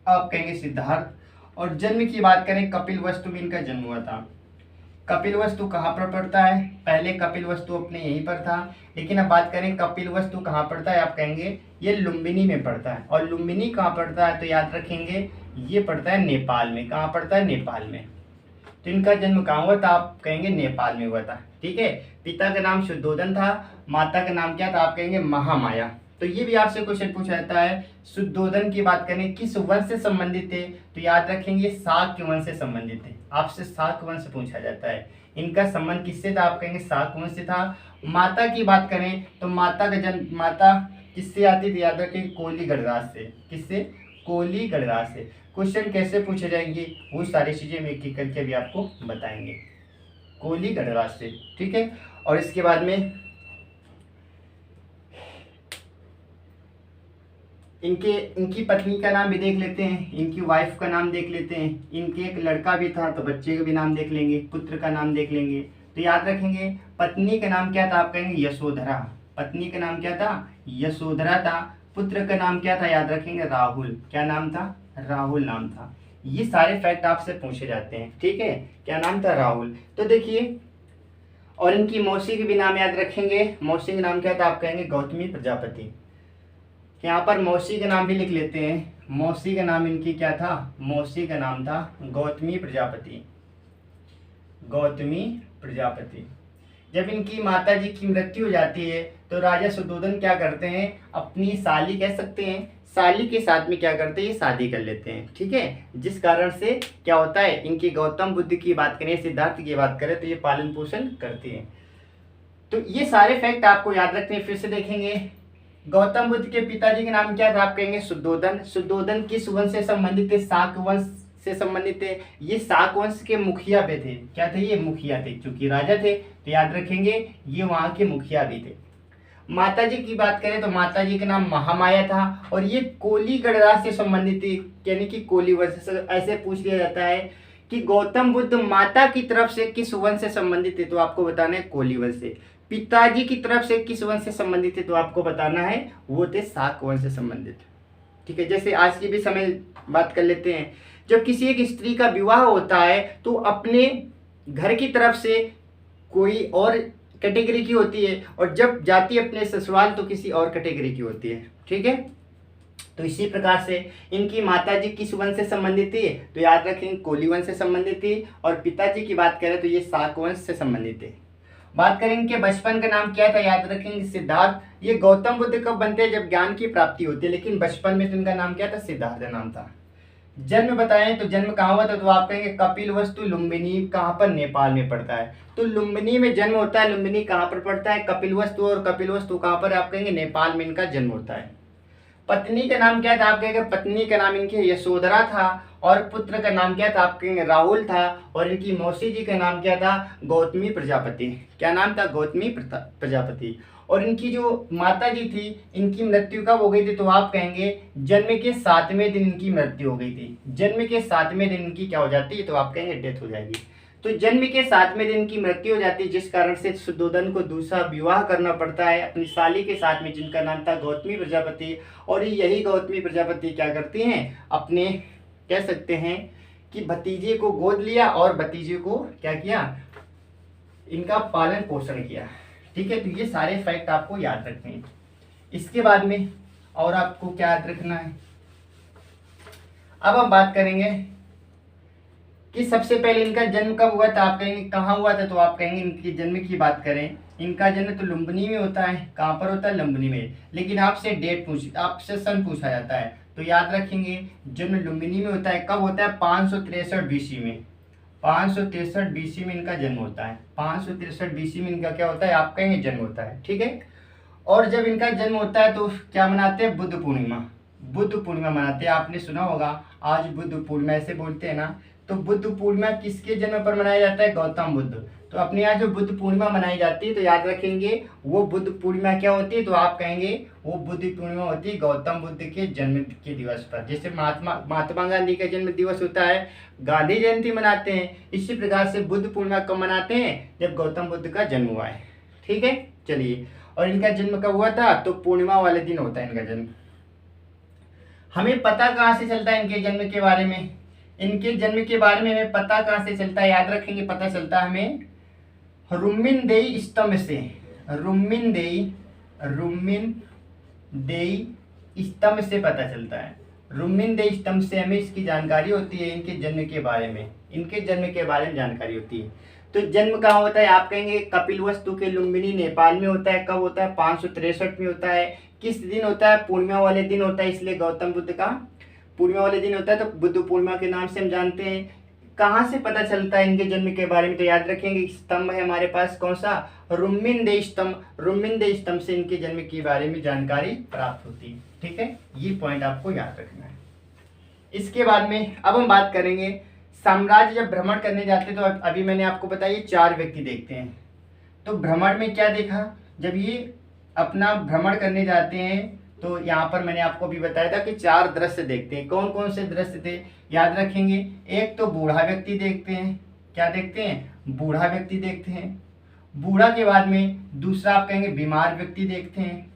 आप कहेंगे सिद्धार्थ। और जन्म की बात करें, कपिलवस्तु में इनका जन्म हुआ था। कपिलवस्तु कहाँ पर पड़ता है, पहले कपिलवस्तु अपने यहीं पर था, लेकिन अब बात करें कपिलवस्तु कहाँ पड़ता है, आप कहेंगे ये लुम्बिनी में पड़ता है। और लुम्बिनी कहाँ पड़ता है, तो याद रखेंगे ये पड़ता है नेपाल में। कहाँ पड़ता है, नेपाल में। तो इनका जन्म कहाँ हुआ था, आप कहेंगे नेपाल में हुआ था। ठीक है, पिता का नाम शुद्धोधन था, माता का नाम क्या था, आप कहेंगे महामाया। तो ये भी आपसे क्वेश्चन पूछा जाता है, शुद्धोधन की बात करें किस वंश से संबंधित थे, तो याद रखेंगे शाक्य वंश से संबंधित थे। आपसे शाक्य वंश पूछा जाता है, इनका संबंध किससे था, आप कहेंगे शाक्य वंश से था। माता की बात करें तो माता का जन्म, माता किससे आती थी, याद रखेंगे कोली गणराज से। किससे, कोली गणराज से। क्वेश्चन कैसे पूछे जाएंगे, वो सारी चीजें हम एक एक करके भी आपको बताएंगे, कोली गणराज से। ठीक है, और इसके बाद में इनकी पत्नी का नाम भी देख लेते हैं, इनकी वाइफ का नाम देख लेते हैं। इनके एक लड़का भी था, तो बच्चे का भी नाम देख लेंगे, पुत्र का नाम देख लेंगे। तो याद रखेंगे पत्नी का नाम क्या था, आप कहेंगे यशोधरा। पत्नी का नाम क्या था, यशोधरा था। पुत्र का नाम क्या था, याद रखेंगे राहुल। क्या नाम था, राहुल नाम था। ये सारे फैक्ट आपसे पूछे जाते हैं। ठीक है, क्या नाम था, राहुल। तो देखिए, और इनकी मौसी के भी नाम याद रखेंगे। मौसी का नाम क्या था, आप कहेंगे गौतमी प्रजापति। यहाँ पर मौसी का नाम भी लिख लेते हैं। मौसी का नाम इनकी क्या था, मौसी का नाम था गौतमी प्रजापति। गौतमी प्रजापति। जब इनकी माता जी की मृत्यु हो जाती है तो राजा शुद्धोधन क्या करते हैं, अपनी साली कह सकते हैं, साली के साथ में क्या करते हैं, ये शादी कर लेते हैं। ठीक है, जिस कारण से क्या होता है, इनकी गौतम बुद्ध की बात करें, सिद्धार्थ की बात करें, तो ये पालन पोषण करते हैं। तो ये सारे फैक्ट आपको याद रखते हैं। फिर से देखेंगे, गौतम बुद्ध के पिताजी का नाम क्या था, आप कहेंगे शुद्धोधन। शुद्धोधन किस वंश से संबंधित थे, शाक्य वंश से संबंधित थे। ये शाक्य वंश के मुखिया पे थे। क्या थे, ये मुखिया थे, चूंकि राजा थे तो याद रखेंगे ये वहां के मुखिया भी थे। माता जी की बात करें तो माता जी का नाम महामाया था, और ये कोली गणराज से संबंधित थी, यानी कि कोली वंश से। ऐसे पूछ लिया जाता है कि गौतम बुद्ध माता की तरफ से किस वंश से संबंधित थे, तो आपको बताना है कोली वंश से। पिताजी की तरफ से किस वंश से संबंधित थे, तो आपको बताना है वो थे शाक्य वंश से संबंधित। ठीक है, जैसे आज की भी समय बात कर लेते हैं, जब किसी एक स्त्री का विवाह होता है तो अपने घर की तरफ से कोई और कैटेगरी की होती है, और जब जाती है अपने ससुराल तो किसी और कैटेगरी की होती है। ठीक है, तो इसी प्रकार से इनकी माताजी किस वंश से संबंधित थी, तो याद रखें कोली वंश से संबंधित थी। और पिताजी की बात करें तो ये शाक्य वंश से संबंधित थे। बात करेंगे कि बचपन का नाम क्या था, याद रखेंगे सिद्धार्थ। ये गौतम बुद्ध कब बनते हैं, जब ज्ञान की प्राप्ति होती है, लेकिन बचपन में तो इनका नाम क्या था, सिद्धार्थ नाम था। जन्म बताएं तो जन्म कहाँ हुआ था, तो आप कहेंगे कपिलवस्तु लुम्बिनी, कहाँ पर, नेपाल में पड़ता है। तो लुम्बिनी में जन्म होता है। लुम्बिनी कहाँ पर पड़ता है, कपिलवस्तु, और कपिलवस्तु कहाँ पर, आप कहेंगे नेपाल में इनका जन्म होता है। पत्नी का नाम क्या था, आप कहेंगे पत्नी का नाम इनकी यशोधरा था, और पुत्र का नाम क्या था, आप कहेंगे राहुल था। और इनकी मौसी जी का नाम क्या था, गौतमी प्रजापति। क्या नाम था, गौतमी प्रजापति। और इनकी जो माता जी थी, इनकी मृत्यु कब हो गई थी, तो आप कहेंगे जन्म के 7वें दिन इनकी मृत्यु हो गई थी। जन्म के 7वें दिन इनकी क्या हो जाती है, तो आप कहेंगे डेथ हो जाएगी। तो जन्म के 7वें दिन की मृत्यु हो जाती है, जिस कारण से शुद्धोधन को दूसरा विवाह करना पड़ता है अपनी साली के साथ में, जिनका नाम था गौतमी प्रजापति। और यही गौतमी प्रजापति क्या करती हैं, अपने कह सकते हैं कि भतीजे को गोद लिया और भतीजे को क्या किया, इनका पालन पोषण किया। ठीक है, तो ये सारे फैक्ट आपको याद रखने हैं। इसके बाद में और आपको क्या याद रखना है, अब हम बात करेंगे कि सबसे पहले इनका जन्म कब हुआ था, आप कहेंगे कहाँ हुआ था, तो आप कहेंगे इनके जन्म की बात करें, इनका जन्म तो लुम्बिनी में होता है। कहाँ पर होता है, लुम्बिनी में। लेकिन आपसे आपसे सन पूछा जाता है, तो याद रखेंगे जन्म लुम्बिनी में होता है। कब होता है, 563 बीसी में। 563 बीसी में इनका जन्म होता है। 563 बीसी में इनका क्या होता है, आप कहेंगे जन्म होता है। ठीक है, और जब इनका जन्म होता है तो क्या मनाते हैं, बुद्ध पूर्णिमा। बुद्ध पूर्णिमा मनाते हैं। आपने सुना होगा आज बुद्ध पूर्णिमा ऐसे बोलते हैं ना। तो बुद्ध पूर्णिमा किसके जन्म पर मनाया जाता है? गौतम बुद्ध। तो अपने यहाँ जो बुद्ध पूर्णिमा मनाई जाती है तो याद रखेंगे वो बुद्ध पूर्णिमा क्या होती है? तो आप कहेंगे वो बुद्ध पूर्णिमा होती है गौतम बुद्ध के जन्म के दिवस पर। जैसे महात्मा गांधी का जन्म दिवस होता है, गांधी जयंती मनाते हैं, इसी प्रकार से बुद्ध पूर्णिमा कब मनाते हैं? जब गौतम बुद्ध का जन्म हुआ है। ठीक है, चलिए। और इनका जन्म कब हुआ था? तो पूर्णिमा वाले दिन होता है इनका जन्म। हमें पता कहाँ से चलता है इनके जन्म के बारे में? इनके जन्म के बारे में हमें पता कहाँ से चलता है? याद रखेंगे, पता चलता है हमें रुम्मिनदेई स्तंभ से। रुम्मिनदेई स्तंभ से पता चलता है। रुम्मिनदेई स्तंभ से हमें इसकी जानकारी होती है, इनके जन्म के बारे में। इनके जन्म के बारे में जानकारी होती है। तो जन्म कहाँ होता है? आप कहेंगे कपिलवस्तु के लुम्बिनी नेपाल में होता है। कब होता है? 563 में होता है। किस दिन होता है? पूर्णिमा वाले दिन होता है, इसलिए गौतम बुद्ध का पूर्णिमा वाले दिन होता है, तो बुद्ध पूर्णिमा के नाम से हम जानते हैं। कहाँ से पता चलता है इनके जन्म के बारे में? तो याद रखेंगे स्तंभ है हमारे पास, कौन सा? रुम्मिनदेई स्तंभ। रुम्मिनदेई स्तंभ से इनके जन्म के बारे में जानकारी प्राप्त होती है। ठीक है, ये पॉइंट आपको याद रखना है। इसके बाद में अब हम बात करेंगे साम्राज्य जब भ्रमण करने जाते तो अभी मैंने आपको बताया 4 व्यक्ति देखते हैं। तो भ्रमण में क्या देखा? जब ये अपना भ्रमण करने जाते हैं तो यहाँ पर मैंने आपको भी बताया था कि 4 दृश्य देखते हैं। कौन कौन से दृश्य थे? याद रखेंगे, एक तो बूढ़ा व्यक्ति देखते हैं। क्या देखते हैं? बूढ़ा व्यक्ति देखते हैं। बूढ़ा के बाद में दूसरा आप कहेंगे बीमार व्यक्ति देखते हैं।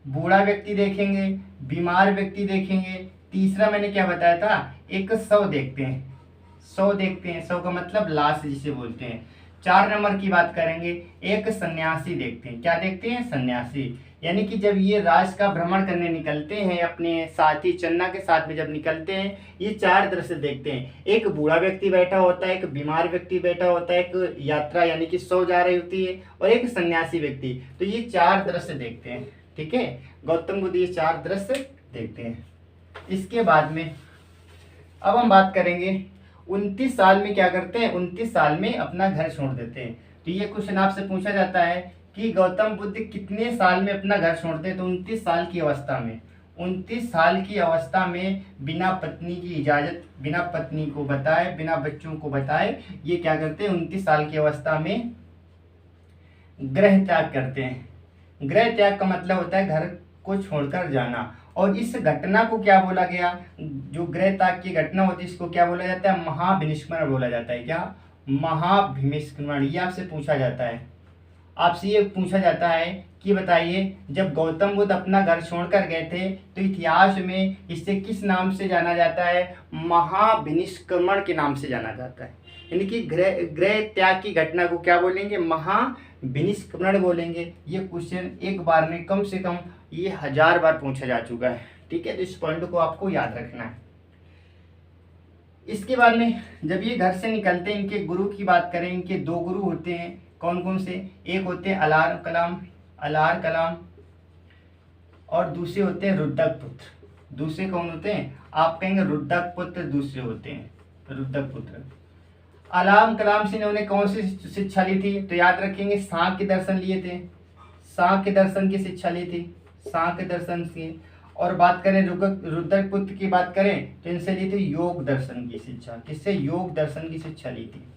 बूढ़ा व्यक्ति देखेंगे, बीमार व्यक्ति देखेंगे। तीसरा मैंने क्या बताया था? एक शव देखते हैं। शव देखते हैं, शव का मतलब लाश जिसे बोलते हैं। 4 नंबर की बात करेंगे, एक सन्यासी देखते हैं। क्या देखते हैं? सन्यासी। यानी कि जब ये राज का भ्रमण करने निकलते हैं अपने साथी चन्ना के साथ में, जब निकलते हैं ये 4 दृश्य देखते हैं। एक बूढ़ा व्यक्ति बैठा होता है, एक बीमार व्यक्ति बैठा होता है, एक यात्रा यानी कि सो जा रही होती है, और एक सन्यासी व्यक्ति। तो ये 4 दृश्य देखते हैं। ठीक है, गौतम बुद्ध ये 4 दृश्य देखते हैं। इसके बाद में अब हम बात करेंगे 29 साल में क्या करते हैं? 29 साल में अपना घर छोड़ देते हैं। तो ये क्वेश्चन आपसे पूछा जाता है कि गौतम बुद्ध कितने साल में अपना घर छोड़ते हैं? तो 29 साल की अवस्था में। 29 साल की अवस्था में बिना पत्नी की इजाज़त, बिना पत्नी को बताए, बिना बच्चों को बताए ये क्या करते हैं? 29 साल की अवस्था में गृह त्याग करते हैं। गृह त्याग का मतलब होता है घर को छोड़कर जाना। और इस घटना को क्या बोला गया? जो गृह त्याग की घटना होती है इसको क्या बोला जाता है? महाभिनिष्क्रमण बोला जाता है। क्या? महाभिनिष्क्रमण। ये आपसे पूछा जाता है। आपसे ये पूछा जाता है कि बताइए जब गौतम बुद्ध अपना घर छोड़कर गए थे तो इतिहास में इसे किस नाम से जाना जाता है? महाभिनिष्क्रमण के नाम से जाना जाता है। यानी कि गृह त्याग की घटना को क्या बोलेंगे? महाभिनिष्क्रमण बोलेंगे। ये क्वेश्चन एक बार में कम से कम ये 1000 बार पूछा जा चुका है। ठीक है, तो इस पॉइंट को आपको याद रखना है। इसके बाद में जब ये घर से निकलते हैं, इनके गुरु की बात करें, इनके 2 गुरु होते हैं। कौन कौन से? एक होते हैं अलार कलाम और दूसरे होते हैं रुद्रक पुत्र। दूसरे कौन होते हैं? आप कहेंगे रुद्रक पुत्र दूसरे होते हैं, रुद्रक पुत्र। अलाम कलाम से इन्होंने कौन सी शिक्षा ली थी? तो याद रखेंगे सांख्य दर्शन लिए थे। सांख्य दर्शन की शिक्षा ली थी, सांख्य दर्शन से। और बात करें रुद्रक पुत्र की बात करें तो इनसे ली थी योग दर्शन की शिक्षा। किससे? योग दर्शन की शिक्षा ली थी।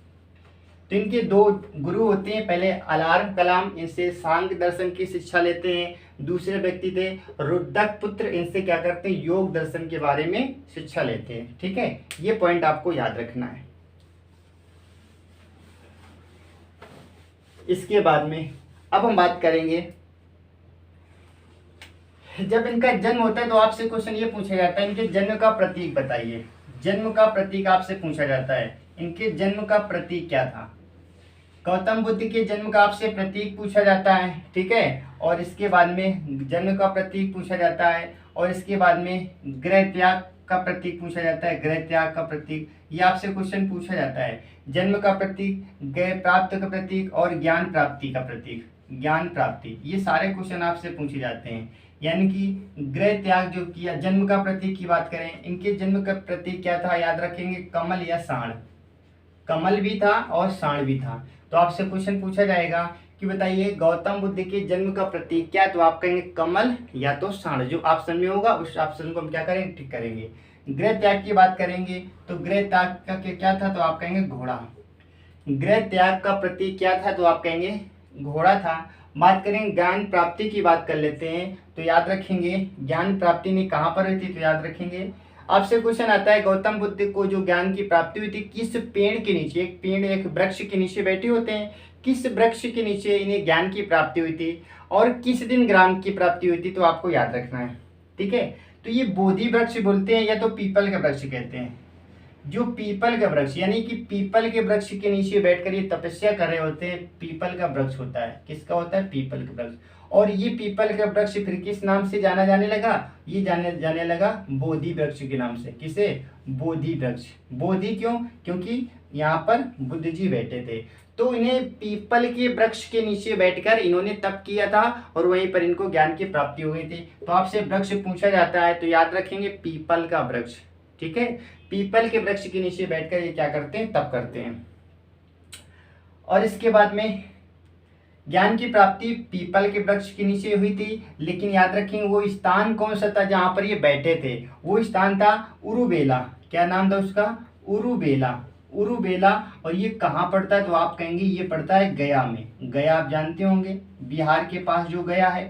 तो इनके 2 गुरु होते हैं। पहले अलार्म कलाम, इनसे सांख्य दर्शन की शिक्षा लेते हैं। दूसरे व्यक्ति थे रुद्रक पुत्र, इनसे क्या करते हैं? योग दर्शन के बारे में शिक्षा लेते हैं। ठीक है, ये पॉइंट आपको याद रखना है। इसके बाद में अब हम बात करेंगे जब इनका जन्म होता है तो आपसे क्वेश्चन ये पूछा जाता है इनके जन्म का प्रतीक बताइए। जन्म का प्रतीक आपसे पूछा जाता है, इनके जन्म का प्रतीक क्या था? गौतम बुद्ध के जन्म का आपसे प्रतीक पूछा जाता है। ठीक है, और इसके बाद में जन्म का प्रतीक पूछा जाता है, और इसके बाद में गृह त्याग का प्रतीक पूछा जाता है। गृह त्याग का प्रतीक ये आपसे क्वेश्चन पूछा जाता है। जन्म का प्रतीक, गृह प्राप्त का प्रतीक और ज्ञान प्राप्ति का प्रतीक, ज्ञान प्राप्ति, ये सारे क्वेश्चन आपसे पूछे जाते हैं। यानी कि गृह त्याग जो किया, जन्म का प्रतीक की बात करें, इनके जन्म का प्रतीक क्या था? याद रखेंगे कमल या सांड। कमल भी था और सांड भी था। तो आपसे क्वेश्चन पूछा जाएगा कि बताइए गौतम बुद्ध के जन्म का प्रतीक क्या है, तो आप कहेंगे कमल या तो सांड। जो ऑप्शन में होगा उस ऑप्शन को हम क्या करेंगे, टिक करेंगे। गृह त्याग की बात करेंगे तो गृह त्याग का क्या था, तो आप कहेंगे घोड़ा। गृह त्याग का प्रतीक क्या था, तो आप कहेंगे घोड़ा था। बात करें ज्ञान प्राप्ति की, बात कर लेते हैं तो याद रखेंगे ज्ञान प्राप्ति ने कहाँ पर हुई थी, तो याद रखेंगे आपसे क्वेश्चन आता है गौतम बुद्ध को जो ज्ञान की प्राप्ति हुई थी किस पेड़ के नीचे, एक पेड़ एक वृक्ष के नीचे बैठे होते हैं, किस वृक्ष के नीचे इन्हें ज्ञान की प्राप्ति हुई थी और किस दिन ज्ञान की प्राप्ति हुई थी, तो आपको याद रखना है। ठीक है, तो ये बोधि वृक्ष बोलते हैं या तो पीपल का वृक्ष कहते हैं। जो पीपल का वृक्ष यानी कि पीपल के वृक्ष के नीचे बैठकर ये तपस्या कर रहे होते हैं, पीपल का वृक्ष होता है। किसका होता है, पीपल का वृक्ष। और ये पीपल का वृक्ष फिर किस नाम से जाना जाने लगा, ये जाने लगा बोधि वृक्ष के नाम से। किसे, बोधि वृक्ष। बोधि क्यों, क्योंकि यहाँ पर बुद्ध जी बैठे थे, तो इन्हें पीपल के वृक्ष के नीचे बैठकर इन्होंने तप किया था और वहीं पर इनको ज्ञान की प्राप्ति हो गई थी। तो आपसे वृक्ष पूछा जाता है तो याद रखेंगे पीपल का वृक्ष। ठीक है, पीपल के वृक्ष के नीचे बैठकर ये क्या करते हैं, तप करते हैं। और इसके बाद में ज्ञान की प्राप्ति पीपल के वृक्ष के नीचे हुई थी, लेकिन याद रखेंगे वो स्थान कौन सा था जहां पर ये बैठे थे, वो स्थान था उरुबेला। क्या नाम था उसका, उरुबेला। उरुबेला। और ये कहाँ पड़ता है, तो आप कहेंगे ये पड़ता है गया में। गया आप जानते होंगे, बिहार के पास जो गया है।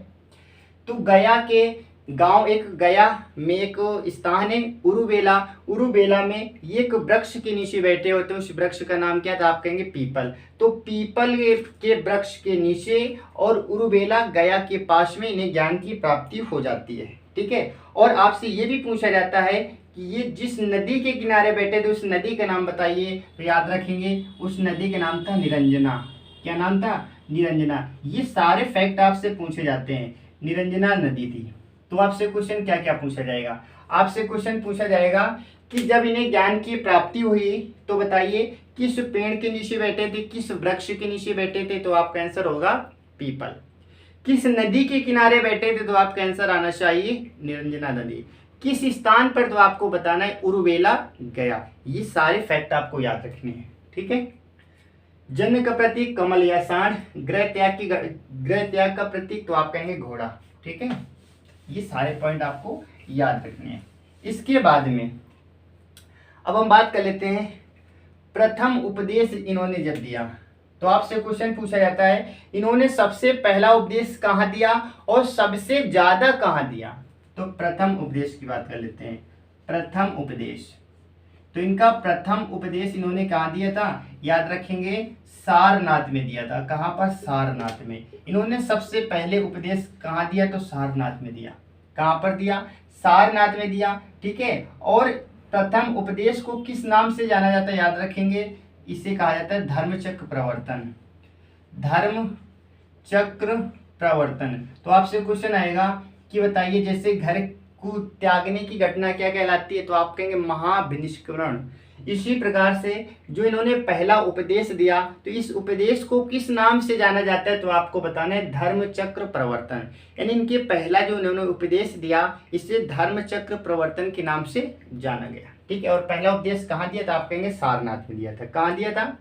तो गया के गांव, एक गया में एक स्थान है उरुबेला। उरुबेला में एक वृक्ष के नीचे बैठे होते हैं, उस वृक्ष का नाम क्या था, आप कहेंगे पीपल। तो पीपल के वृक्ष के नीचे और उरुबेला गया के पास में इन्हें ज्ञान की प्राप्ति हो जाती है। ठीक है, और आपसे ये भी पूछा जाता है कि ये जिस नदी के किनारे बैठे थे उस नदी का नाम बताइए, तो याद रखेंगे उस नदी का नाम था निरंजना। क्या नाम था, निरंजना। ये सारे फैक्ट आपसे पूछे जाते हैं। निरंजना नदी थी। तो आपसे क्वेश्चन क्या क्या पूछा जाएगा, आपसे क्वेश्चन पूछा जाएगा कि जब इन्हें ज्ञान की प्राप्ति हुई तो बताइए किस पेड़ के नीचे बैठे थे, किस वृक्ष के नीचे बैठे थे, तो आपका आंसर होगा पीपल। किस नदी के किनारे बैठे थे, तो आपका आंसर आना चाहिए निरंजना नदी। किस स्थान पर, तो आपको बताना है उरुबेला गया। ये सारे फैक्ट आपको याद रखने हैं। ठीक है, जन्म का प्रतीक कमल या सांड, गृह त्याग का प्रतीक तो आप कहेंगे घोड़ा। ठीक है, ये सारे पॉइंट आपको याद रखने हैं। इसके बाद में अब हम बात कर लेते हैं प्रथम उपदेश इन्होंने जब दिया, तो आपसे क्वेश्चन पूछा जाता है इन्होंने सबसे पहला उपदेश कहाँ दिया और सबसे ज्यादा कहाँ दिया। तो प्रथम उपदेश की बात कर लेते हैं। प्रथम उपदेश, तो इनका प्रथम उपदेश इन्होंने कहाँ दिया था, याद रखेंगे सारनाथ में दिया था। कहाँ पर, सारनाथ में। इन्होंने सबसे पहले उपदेश कहाँ दिया, तो सारनाथ में दिया। कहाँ पर दिया, सारनाथ में दिया। ठीक है, और प्रथम उपदेश को किस नाम से जाना जाता है, याद रखेंगे इसे कहा जाता है धर्मचक्र प्रवर्तन। धर्मचक्र प्रवर्तन। तो आपसे क्वेश्चन आएगा कि बताइए जैसे घर को त्यागने की घटना क्या कहलाती है, तो आप कहेंगे महाभिनिष्करण। इसी प्रकार से जो इन्होंने पहला उपदेश दिया तो इस उपदेश को किस नाम से जाना जाता है, तो आपको बताना है धर्मचक्र प्रवर्तन। यानी इनके पहला जो इन्होंने उपदेश दिया इसे धर्मचक्र प्रवर्तन के नाम से जाना गया। ठीक है, और पहला उपदेश कहाँ दिया था, आप कहेंगे सारनाथ में दिया था। कहाँ दिया था,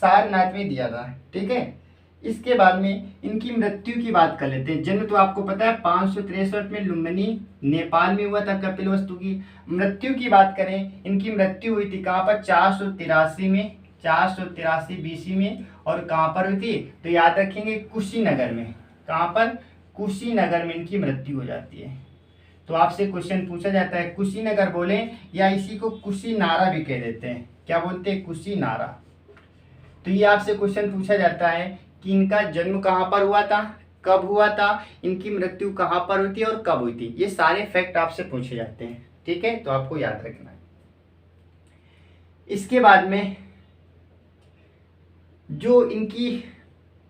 सारनाथ में दिया था। ठीक है, इसके बाद में इनकी मृत्यु की बात कर लेते हैं। जन्म तो आपको पता है 563 में लुम्बिनी नेपाल में हुआ था कपिलवस्तु की। मृत्यु की बात करें, इनकी मृत्यु हुई थी कहाँ पर, 483 में, 483 BC में। और कहाँ पर हुई थी, तो याद रखेंगे कुशीनगर में। कहाँ पर, कुशीनगर में इनकी मृत्यु हो जाती है। तो आपसे क्वेश्चन पूछा जाता है कुशीनगर बोले या इसी को कुशीनारा भी कह देते हैं। क्या बोलते हैं, कुशीनारा। तो ये आपसे क्वेश्चन पूछा जाता है कि इनका जन्म कहाँ पर हुआ था, कब हुआ था, इनकी मृत्यु कहाँ पर हुई थी और कब हुई थी। ये सारे फैक्ट आपसे पूछे जाते हैं। ठीक है, तो आपको याद रखना है। इसके बाद में जो इनकी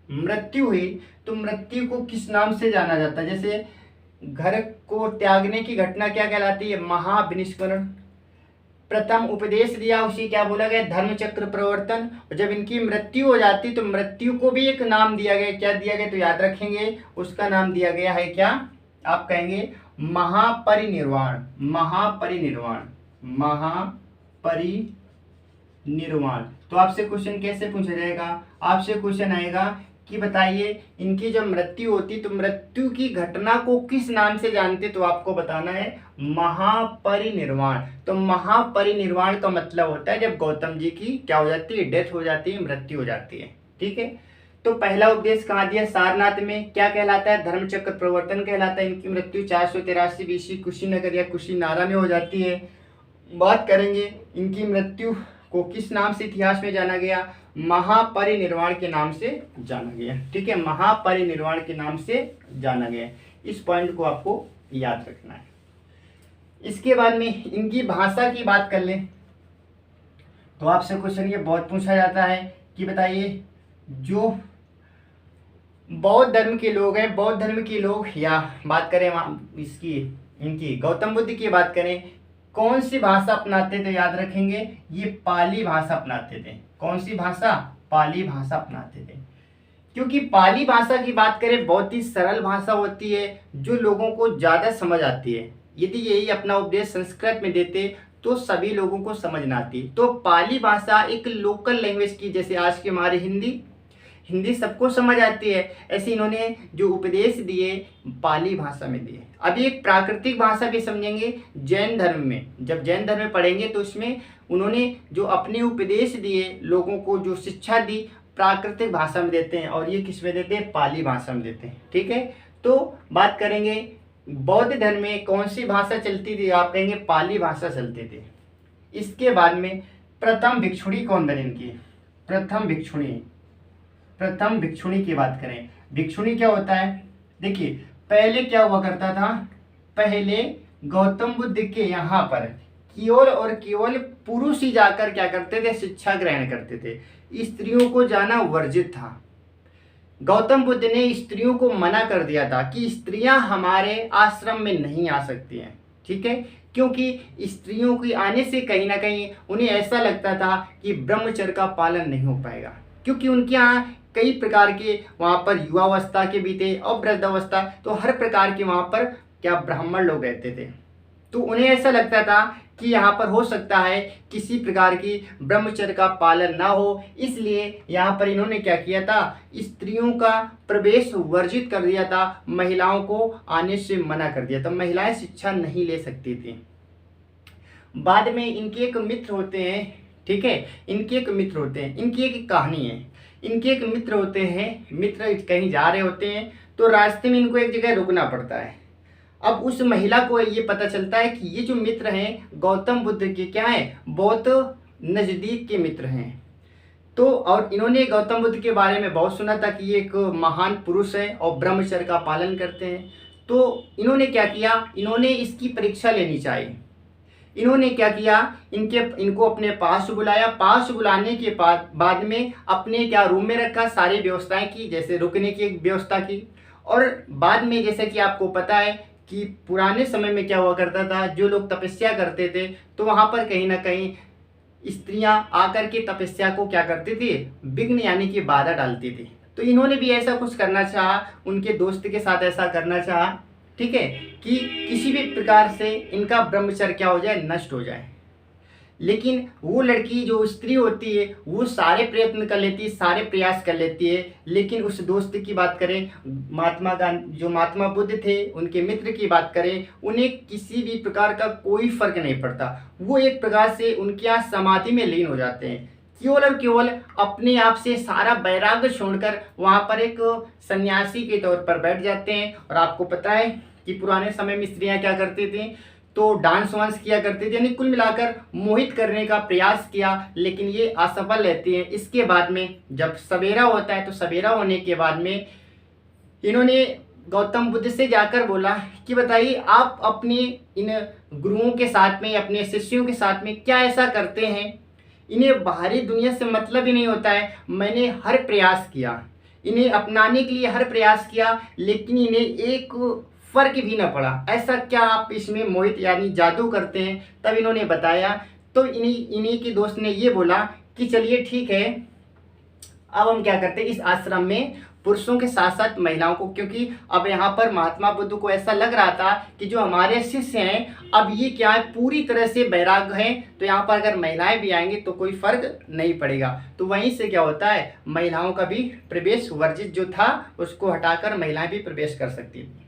मृत्यु हुई तो मृत्यु को किस नाम से जाना जाता है, जैसे घर को त्यागने की घटना क्या कहलाती है, महाविनिष्करण। प्रथम उपदेश दिया उसी क्या बोला गया, धर्मचक्र प्रवर्तन। और जब इनकी मृत्यु हो जाती तो मृत्यु को भी एक नाम दिया गया। क्या दिया गया, तो याद रखेंगे उसका नाम दिया गया है क्या, आप कहेंगे महापरिनिर्वाण। महापरिनिर्वाण, महापरिनिर्वाण। तो आपसे क्वेश्चन कैसे पूछा जाएगा, आपसे क्वेश्चन आएगा कि बताइए इनकी जब मृत्यु होती तो मृत्यु की घटना को किस नाम से जानते, तो आपको बताना है महापरिनिर्वाण। तो महापरिनिर्वाण का मतलब होता है जब गौतम जी की क्या हो जाती है, डेथ हो जाती है, मृत्यु हो जाती है। ठीक है, तो पहला उपदेश कहाँ दिया, सारनाथ में। क्या कहलाता है, धर्मचक्र प्रवर्तन कहलाता है। इनकी मृत्यु 483 बीसी कुशीनगर या कुशीनारा में हो जाती है। बात करेंगे इनकी मृत्यु को किस नाम से इतिहास में जाना गया, महापरिनिर्वाण के नाम से जाना गया। ठीक है, महापरिनिर्वाण के नाम से जाना गया। इस पॉइंट को आपको याद रखना है। इसके बाद में इनकी भाषा की बात कर लें तो आपसे क्वेश्चन ये बहुत पूछा जाता है कि बताइए जो बौद्ध धर्म के लोग हैं, बौद्ध धर्म के लोग, या बात करें इसकी इनकी गौतम बुद्ध की बात करें, कौन सी भाषा अपनाते थे, याद रखेंगे ये पाली भाषा अपनाते थे। कौन सी भाषा, पाली भाषा अपनाते थे। क्योंकि पाली भाषा की बात करें बहुत ही सरल भाषा होती है जो लोगों को ज़्यादा समझ आती है। यदि यही अपना उपदेश संस्कृत में देते तो सभी लोगों को समझ ना आती। तो पाली भाषा एक लोकल लैंग्वेज की, जैसे आज के हमारे हिंदी सबको समझ आती है, ऐसे इन्होंने जो उपदेश दिए पाली भाषा में दिए। अभी एक प्राकृतिक भाषा भी समझेंगे जैन धर्म में। जब जैन धर्म में पढ़ेंगे तो उसमें उन्होंने जो अपने उपदेश दिए, लोगों को जो शिक्षा दी, प्राकृतिक भाषा में देते हैं, और ये किस में देते हैं, पाली भाषा में देते हैं। ठीक है, तो बात करेंगे बौद्ध धर्म में कौन सी भाषा चलती थी, आप कहेंगे पाली भाषा चलती थी। इसके बाद में प्रथम भिक्षुणी कौन बने इनकी, प्रथम भिक्षुणी की बात करें। भिक्षुणी क्या होता है, देखिए पहले क्या हुआ करता था, पहले गौतम बुद्ध के यहाँ पर केवल और केवल पुरुष ही जाकर क्या करते थे, शिक्षा ग्रहण करते थे। स्त्रियों को जाना वर्जित था। गौतम बुद्ध ने स्त्रियों को मना कर दिया था कि स्त्रियां हमारे आश्रम में नहीं आ सकती हैं। ठीक है, क्योंकि स्त्रियों के आने से कहीं ना कहीं उन्हें ऐसा लगता था कि ब्रह्मचर्य का पालन नहीं हो पाएगा, क्योंकि उनके यहाँ कई प्रकार के वहाँ पर युवावस्था के भी थे और वृद्धावस्था, तो हर प्रकार के वहाँ पर क्या ब्राह्मण लोग रहते थे। तो उन्हें ऐसा लगता था कि यहाँ पर हो सकता है किसी प्रकार की ब्रह्मचर्य का पालन ना हो, इसलिए यहाँ पर इन्होंने क्या किया था, स्त्रियों का प्रवेश वर्जित कर दिया था, महिलाओं को आने से मना कर दिया था, महिलाएं शिक्षा नहीं ले सकती थी। बाद में इनके एक मित्र होते हैं, ठीक है, इनके एक मित्र होते हैं, इनकी एक कहानी है। इनके एक मित्र होते हैं, मित्र कहीं जा रहे होते हैं तो रास्ते में इनको एक जगह रुकना पड़ता है। अब उस महिला को ये पता चलता है कि ये जो मित्र हैं गौतम बुद्ध के क्या हैं, बहुत नज़दीक के मित्र हैं। तो और इन्होंने गौतम बुद्ध के बारे में बहुत सुना था कि ये एक महान पुरुष है और ब्रह्मचर्य का पालन करते हैं। तो इन्होंने क्या किया, इन्होंने इसकी परीक्षा लेनी चाहिए। इन्होंने क्या किया, इनको अपने पास बुलाया। पास बुलाने के बाद में अपने क्या रूम में रखा, सारी व्यवस्थाएं की, जैसे रुकने की एक व्यवस्था की। और बाद में जैसे कि आपको पता है कि पुराने समय में क्या हुआ करता था, जो लोग तपस्या करते थे तो वहाँ पर कहीं ना कहीं स्त्रियां आकर के तपस्या को क्या करती थी, विघ्न यानी कि बाधा डालती थी। तो इन्होंने भी ऐसा कुछ करना चाहा, उनके दोस्त के साथ ऐसा करना चाहा, ठीक है, कि किसी भी प्रकार से इनका ब्रह्मचर्य क्या हो जाए, नष्ट हो जाए। लेकिन वो लड़की जो स्त्री होती है वो सारे प्रयत्न कर लेती है, सारे प्रयास कर लेती है, लेकिन उस दोस्त की बात करें, महात्मा गांधी जो महात्मा बुद्ध थे उनके मित्र की बात करें, उन्हें किसी भी प्रकार का कोई फर्क नहीं पड़ता। वो एक प्रकार से उनके यहाँ समाधि में लीन हो जाते हैं, केवल और केवल अपने आप से सारा वैराग्य छोड़कर वहाँ पर एक सन्यासी के तौर पर बैठ जाते हैं। और आपको पता है कि पुराने समय में स्त्रियाँ क्या करती थी, तो डांस वांस किया करती थी, यानी कुल मिलाकर मोहित करने का प्रयास किया, लेकिन ये असफल रहती हैं। इसके बाद में जब सवेरा होता है तो सवेरा होने के बाद में इन्होंने गौतम बुद्ध से जाकर बोला कि बताइए आप अपने इन गुरुओं के साथ में, अपने शिष्यों के साथ में क्या ऐसा करते हैं, इन्हें बाहरी दुनिया से मतलब ही नहीं होता है। मैंने हर प्रयास किया, इन्हें अपनाने के लिए हर प्रयास किया, लेकिन इन्हें एक फर्क भी न पड़ा। ऐसा क्या आप इसमें मोहित यानी जादू करते हैं? तब इन्होंने बताया। तो इन्हीं के दोस्त ने ये बोला कि चलिए ठीक है, अब हम क्या करते हैं, इस आश्रम में पुरुषों के साथ साथ महिलाओं को, क्योंकि अब यहाँ पर महात्मा बुद्ध को ऐसा लग रहा था कि जो हमारे शिष्य हैं अब ये क्या है, पूरी तरह से वैराग्य हैं, तो यहाँ पर अगर महिलाएं भी आएंगी तो कोई फर्क नहीं पड़ेगा। तो वहीं से क्या होता है, महिलाओं का भी प्रवेश वर्जित जो था उसको हटाकर महिलाएं भी प्रवेश कर सकती थी।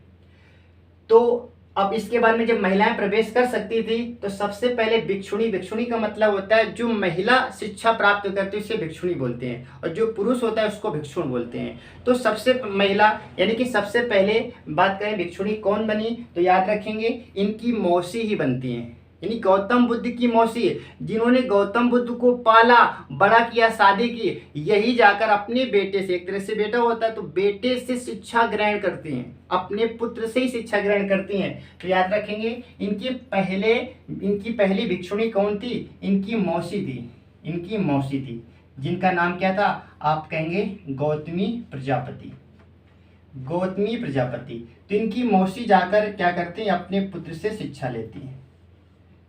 तो अब इसके बाद में जब महिलाएं प्रवेश कर सकती थी तो सबसे पहले भिक्षुणी, भिक्षुणी का मतलब होता है जो महिला शिक्षा प्राप्त करती है उसे भिक्षुणी बोलते हैं, और जो पुरुष होता है उसको भिक्षुण बोलते हैं। तो सबसे महिला यानी कि सबसे पहले बात करें भिक्षुणी कौन बनी, तो याद रखेंगे इनकी मौसी ही बनती हैं, यानी गौतम बुद्ध की मौसी, जिन्होंने गौतम बुद्ध को पाला, बड़ा किया, शादी की, यही जाकर अपने बेटे से, एक तरह से बेटा होता है तो बेटे से शिक्षा ग्रहण करती हैं, अपने पुत्र से ही शिक्षा ग्रहण करती हैं। तो याद रखेंगे इनकी पहली भिक्षुणी कौन थी, इनकी मौसी थी, इनकी मौसी थी, जिनका नाम क्या था, आप कहेंगे गौतमी प्रजापति, गौतमी प्रजापति। तो इनकी मौसी जाकर क्या करती हैं, अपने पुत्र से शिक्षा लेती हैं।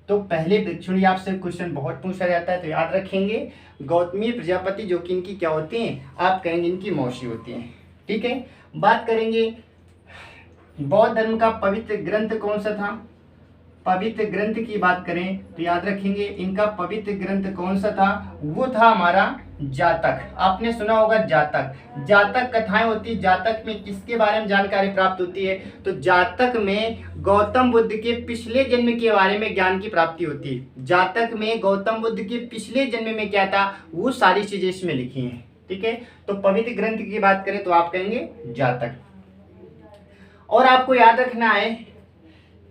तो पहले भिक्षुणी आपसे क्वेश्चन बहुत पूछा जाता है, तो याद रखेंगे गौतमी प्रजापति जो कि इनकी क्या होती हैं, आप कहेंगे इनकी मौसी होती हैं। ठीक है, बात करेंगे बौद्ध धर्म का पवित्र ग्रंथ कौन सा था, पवित्र ग्रंथ की बात करें तो याद रखेंगे इनका पवित्र ग्रंथ कौन सा था, वो था हमारा जातक। आपने सुना होगा जातक, जातक कथाएं होती, जातक में किसके बारे में जानकारी प्राप्त होती है, तो जातक में गौतम बुद्ध के पिछले जन्म के बारे में ज्ञान की प्राप्ति होती है। जातक में गौतम बुद्ध के पिछले जन्म में क्या था वो सारी चीजें इसमें लिखी हैं। ठीक है, तो पवित्र ग्रंथ की बात करें तो आप कहेंगे जातक। और आपको याद रखना है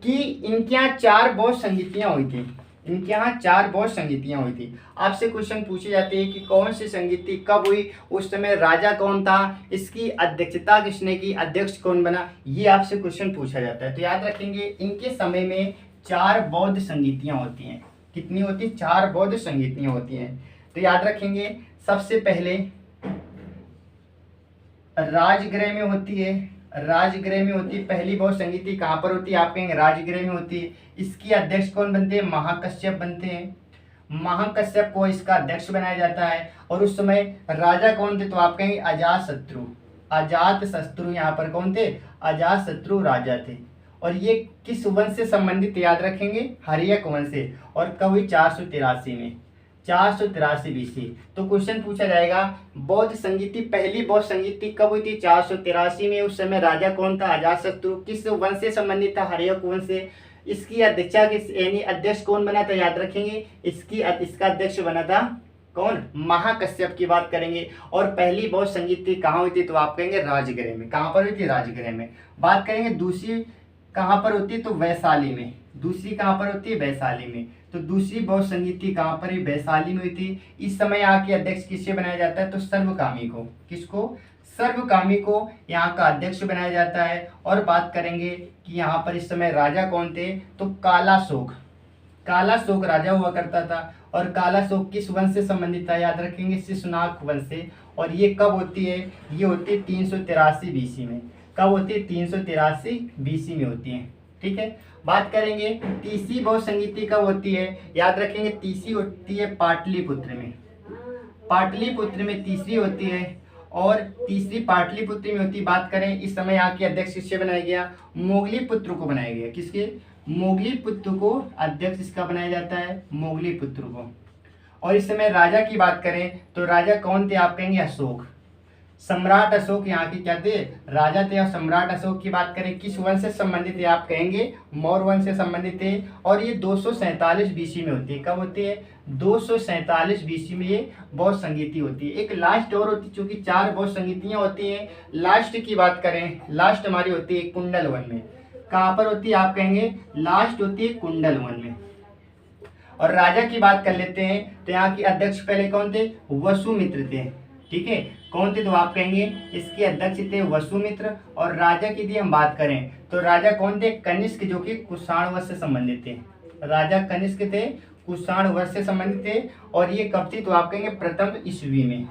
कि इनके यहाँ 4 बौद्ध संगीतियां हुई थी, इनके यहाँ 4 बौद्ध संगीतियां हुई थी। आपसे क्वेश्चन पूछे जाते हैं कि कौन सी संगीति कब हुई, उस समय राजा कौन था, इसकी अध्यक्षता किसने की, अध्यक्ष कौन बना, ये आपसे क्वेश्चन पूछा जाता है। तो याद रखेंगे इनके समय में 4 बौद्ध संगीतियां होती हैं। कितनी होती, 4 बौद्ध संगीतियां होती हैं। तो याद रखेंगे सबसे पहले राजगृह में होती है, राजगृह में होती है पहली बौद्ध संगीति। कहाँ पर होती है, आप कहेंगे राजगृह में होती है। इसकी अध्यक्ष कौन बनते हैं, महाकश्यप बनते हैं, महाकश्यप को इसका अध्यक्ष बनाया जाता है। और उस समय राजा कौन थे, तो आप कहेंगे अजातशत्रु, अजातशत्रु यहाँ पर कौन थे, अजातशत्रु राजा थे। और ये किस वंश से संबंधित, याद रखेंगे हर्यक वंश से। और कब हुई, 483 में, 483 BC। तो क्वेश्चन पूछा जाएगा बौद्ध संगीति, पहली बौद्ध संगीति कब हुई थी, 483 में। उस समय राजा कौन था, अजातशत्रु। किस वंश से संबंधित था, हर्यक वंश से। इसकी अध्यक्षा किस, यानी अध्यक्ष कौन बना था, याद रखेंगे इसका अध्यक्ष बना था कौन, महाकश्यप की बात करेंगे। और पहली बौद्ध संगीति कहाँ हुई थी, तो आप कहेंगे राजगृह में। कहाँ पर हुई थी, राजगृह में। बात करेंगे दूसरी कहाँ पर होती है, तो वैशाली में। दूसरी कहाँ पर होती है, वैशाली में। तो दूसरी बौद्ध संगीति कहाँ पर, वैशाली में हुई थी। इस समय यहाँ के अध्यक्ष किससे बनाया जाता है, तो सर्वकामी को, किसको, सर्वकामी को यहाँ का अध्यक्ष बनाया जाता है। और बात करेंगे कि यहाँ पर इस समय राजा कौन थे, तो कालाशोक, कालाशोक राजा हुआ करता था। और कालाशोक किस वंश से संबंधित था, याद रखेंगे शिशुनाग वंश से। और ये कब होती है, ये होती है 383 BC में। कब होती है, 383 BC में होती है। ठीक है, बात करेंगे तीसरी बौद्ध संगीति कब होती है, याद रखेंगे तीसरी होती है पाटलिपुत्र में, पाटलिपुत्र में तीसरी होती है। और तीसरी पाटलिपुत्र में होती, बात करें इस समय यहाँ के अध्यक्ष किससे बनाया गया, मोगलीपुत्र को बनाया गया। किसके, मोगलीपुत्र को अध्यक्ष इसका बनाया जाता है, मोगलीपुत्र को। और इस समय राजा की बात करें तो राजा कौन थे, आप कहेंगे अशोक, सम्राट अशोक यहाँ के क्या थे, राजा थे। और सम्राट अशोक की बात करें किस वंश से संबंधित है, आप कहेंगे मौर्य वंश से संबंधित थे। और ये 247 BC में होती है। कब होती है, 247 BC में ये बौद्ध संगीति होती है। एक लास्ट और होती है, चूंकि 4 बौद्ध संगीतियाँ होती हैं। लास्ट की बात करें, लास्ट हमारी होती है कुंडल वन में। कहाँ पर होती है, आप कहेंगे लास्ट होती है कुंडल वन में। और राजा की बात कर लेते हैं तो यहाँ के अध्यक्ष पहले कौन थे, वसुमित्र थे। ठीक है, कौन थे, तो आप कहेंगे इसके अध्यक्ष थे वसुमित्र। और राजा की यदि हम बात करें तो राजा कौन थे, कनिष्क, जो कि कुषाण वंश से संबंधित थे। राजा कनिष्क थे, कुषाण वंश से संबंधित थे। और ये कब थी, तो आप कहेंगे प्रथम ईस्वी में,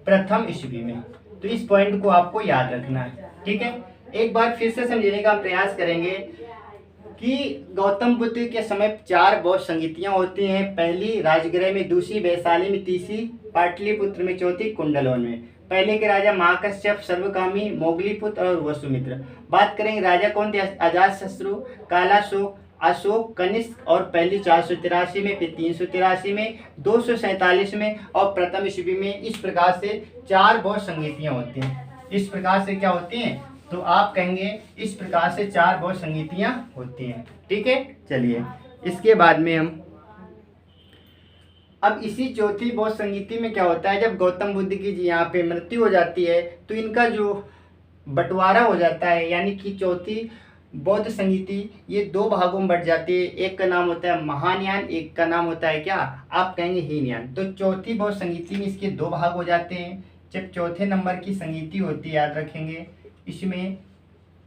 प्रथम ईस्वी में। तो इस पॉइंट को आपको याद रखना है। ठीक है, एक बार फिर से समझने का प्रयास करेंगे कि गौतम बुद्ध के समय 4 बौद्ध संगीतियां होती हैं। पहली राजगृह में, दूसरी वैशाली में, तीसरी पाटलिपुत्र में, चौथी कुंडलवन में। पहले के राजा महाकश्यप, सर्वकामी, मोगलीपुत्र और वसुमित्र। बात करेंगे राजा कौन थे, अजातशत्रु, कालाशोक, अशोक, कनिष्क और पहली 483 में, फिर 383 में, 247 में और प्रथम ईस्वी में। इस प्रकार से 4 बौद्ध संगीतियाँ होती हैं। इस प्रकार से क्या होती हैं, तो आप कहेंगे इस प्रकार से 4 बौद्ध संगीतियाँ होती हैं। ठीक है, चलिए इसके बाद में हम अब इसी चौथी बौद्ध संगीति में क्या होता है, जब गौतम बुद्ध की यहाँ पे मृत्यु हो जाती है तो इनका जो बंटवारा हो जाता है, यानी कि चौथी बौद्ध संगीति ये 2 भागों में बढ़ जाती है। एक का नाम होता है महायान, एक का नाम होता है क्या, आप कहेंगे हीनयान। तो चौथी बौद्ध संगीति में इसके 2 भाग हो जाते हैं। जब चौथे नंबर की संगीति होती है, याद रखेंगे इसमें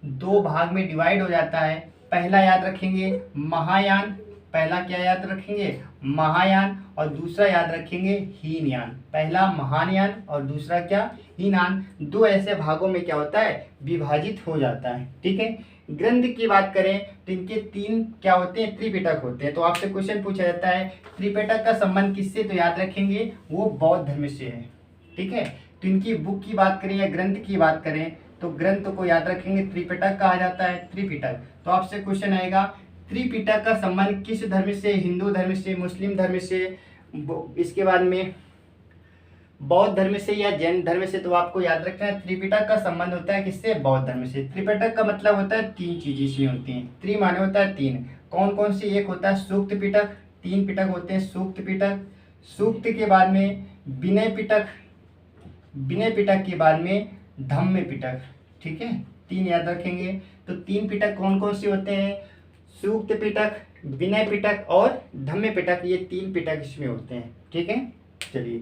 2 भाग में डिवाइड हो जाता है। पहला याद रखेंगे महायान, पहला क्या याद रखेंगे, महायान, और दूसरा याद रखेंगे हीनयान। पहला महायान और दूसरा क्या, हीनयान। 2 ऐसे भागों में क्या होता है, विभाजित हो जाता है। ठीक है, ग्रंथ की बात करें तो इनके 3 क्या होते हैं, त्रिपिटक होते हैं। तो आपसे क्वेश्चन पूछा जाता है त्रिपिटक का संबंध किससे, तो याद रखेंगे वो बौद्ध धर्म से है। ठीक है, तो इनकी बुक की बात करें या ग्रंथ की बात करें तो ग्रंथ को याद रखेंगे त्रिपिटक कहा जाता है, त्रिपिटक। तो आपसे क्वेश्चन आएगा त्रिपिटक का संबंध किस धर्म से, हिंदू धर्म से, मुस्लिम धर्म से, इसके बाद में बौद्ध धर्म से या जैन धर्म से। तो आपको याद रखना है त्रिपिटक का संबंध होता है किससे, बौद्ध धर्म से। त्रिपिटक का मतलब होता है 3 चीजें इसमें होती हैं। त्रि माने होता है 3, कौन कौन सी, एक होता है सूक्त पिटक, 3 पिटक होते हैं सूक्त पिटक, सूक्त के बाद में विनय पिटक, विनय पिटक के बाद में धम्म पिटक। ठीक है, 3 याद रखेंगे। तो 3 पिटक कौन कौन से होते हैं, सूक्त पिटक, विनय पिटक और धम्म पिटक, ये 3 पिटक इसमें होते हैं। ठीक है, चलिए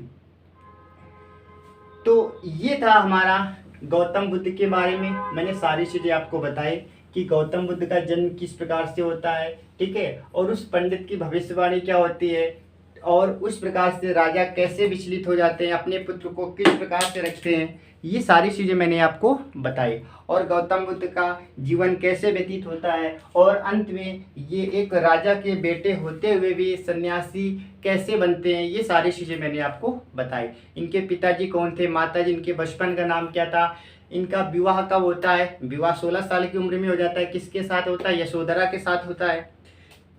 तो ये था हमारा गौतम बुद्ध के बारे में। मैंने सारी चीज़ें आपको बताई कि गौतम बुद्ध का जन्म किस प्रकार से होता है। ठीक है, और उस पंडित की भविष्यवाणी क्या होती है, और उस प्रकार से राजा कैसे विचलित हो जाते हैं, अपने पुत्र को किस प्रकार से रखते हैं, ये सारी चीज़ें मैंने आपको बताई। और गौतम बुद्ध का जीवन कैसे व्यतीत होता है, और अंत में ये एक राजा के बेटे होते हुए भी सन्यासी कैसे बनते हैं, ये सारी चीज़ें मैंने आपको बताई। इनके पिताजी कौन थे, माताजी, इनके बचपन का नाम क्या था, इनका विवाह कब होता है, विवाह 16 साल की उम्र में हो जाता है, किसके साथ होता है, यशोधरा के साथ होता है।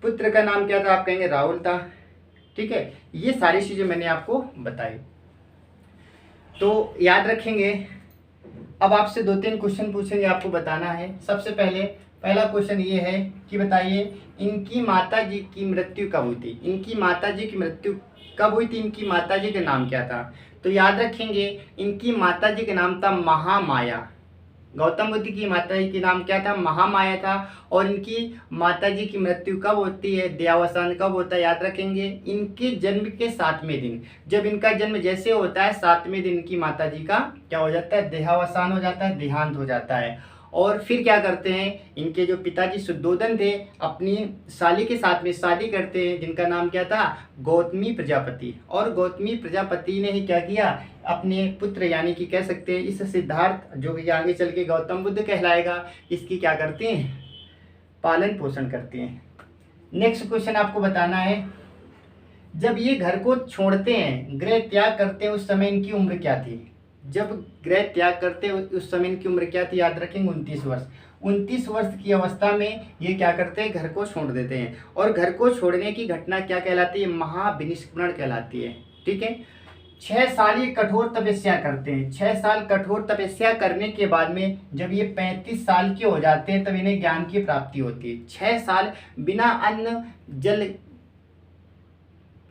पुत्र का नाम क्या था, आप कहेंगे राहुल था। ठीक है, ये सारी चीज़ें मैंने आपको बताई। तो याद रखेंगे, अब आपसे 2-3 क्वेश्चन पूछेंगे, आपको बताना है। सबसे पहला क्वेश्चन ये है कि बताइए इनकी माताजी की मृत्यु कब हुई थी, इनकी माताजी की मृत्यु कब हुई थी, इनकी माताजी का नाम क्या था। तो याद रखेंगे इनकी माताजी का नाम था महामाया। गौतम बुद्ध की माताजी का नाम क्या था, महामाया था। और इनकी माताजी की मृत्यु कब होती है, देहावसान कब होता है, याद रखेंगे इनके जन्म के 7वें दिन। जब इनका जन्म जैसे होता है 7वें दिन की माताजी का क्या हो जाता है, देहावसान हो जाता है, देहांत हो जाता है। और फिर क्या करते हैं, इनके जो पिताजी शुद्धोधन थे अपनी साली के साथ में शादी करते हैं, जिनका नाम क्या था, गौतमी प्रजापति। और गौतमी प्रजापति ने ही क्या किया, अपने पुत्र यानी कि कह सकते हैं इस सिद्धार्थ जो कि आगे चल के गौतम बुद्ध कहलाएगा, इसकी क्या करते हैं, पालन पोषण करते हैं। नेक्स्ट क्वेश्चन आपको बताना है, जब ये घर को छोड़ते हैं, गृह त्याग करते हैं, उस समय इनकी उम्र क्या थी। जब गृह त्याग करते हैं उस समय इनकी उम्र क्या थी, याद रखेंगे 29 वर्ष। 29 वर्ष की अवस्था में ये क्या करते हैं, घर को छोड़ देते हैं। और घर को छोड़ने की घटना क्या कहलाती है, महाविनिष्क्रमण कहलाती है। ठीक है, 6 साल ये कठोर तपस्या करते हैं। 6 साल कठोर तपस्या करने के बाद में जब ये 35 साल के हो जाते हैं तब इन्हें ज्ञान की प्राप्ति होती है। 6 साल बिना अन्न जल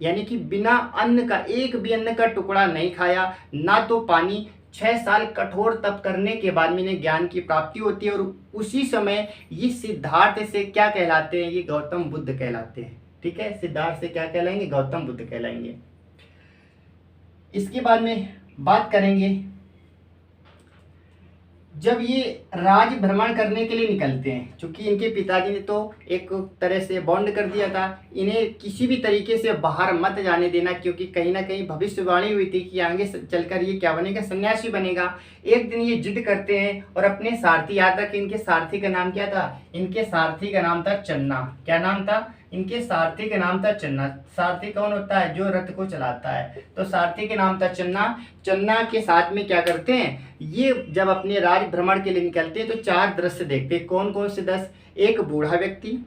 यानी कि बिना अन्न का, एक भी अन्न का टुकड़ा नहीं खाया, ना तो पानी। 6 साल कठोर तप करने के बाद में इन्हें ज्ञान की प्राप्ति होती है। और उसी समय ये सिद्धार्थ से क्या कहलाते हैं, ये गौतम बुद्ध कहलाते हैं। ठीक है, सिद्धार्थ से क्या कहलाएंगे, गौतम बुद्ध कहलाएंगे। इसके बाद में बात करेंगे, जब ये राज भ्रमण करने के लिए निकलते हैं, क्योंकि इनके पिताजी ने तो एक तरह से बॉन्ड कर दिया था, इन्हें किसी भी तरीके से बाहर मत जाने देना, क्योंकि कहीं ना कहीं भविष्यवाणी हुई थी कि आगे चलकर ये क्या बनेगा, सन्यासी बनेगा। एक दिन ये जिद करते हैं और अपने सारथी, याद रखें इनके सारथी का नाम क्या था, इनके सारथी का नाम था चन्ना। क्या नाम था, इनके सारथी का नाम था चन्ना। सारथी कौन होता है? जो रथ को चलाता है। तो सारथी के नाम था चन्ना। चन्ना के साथ में क्या करते हैं, ये जब अपने राज भ्रमण के लिए निकलते हैं तो 4 दृश्य देखते हैं। कौन कौन से 10? एक बूढ़ा व्यक्ति,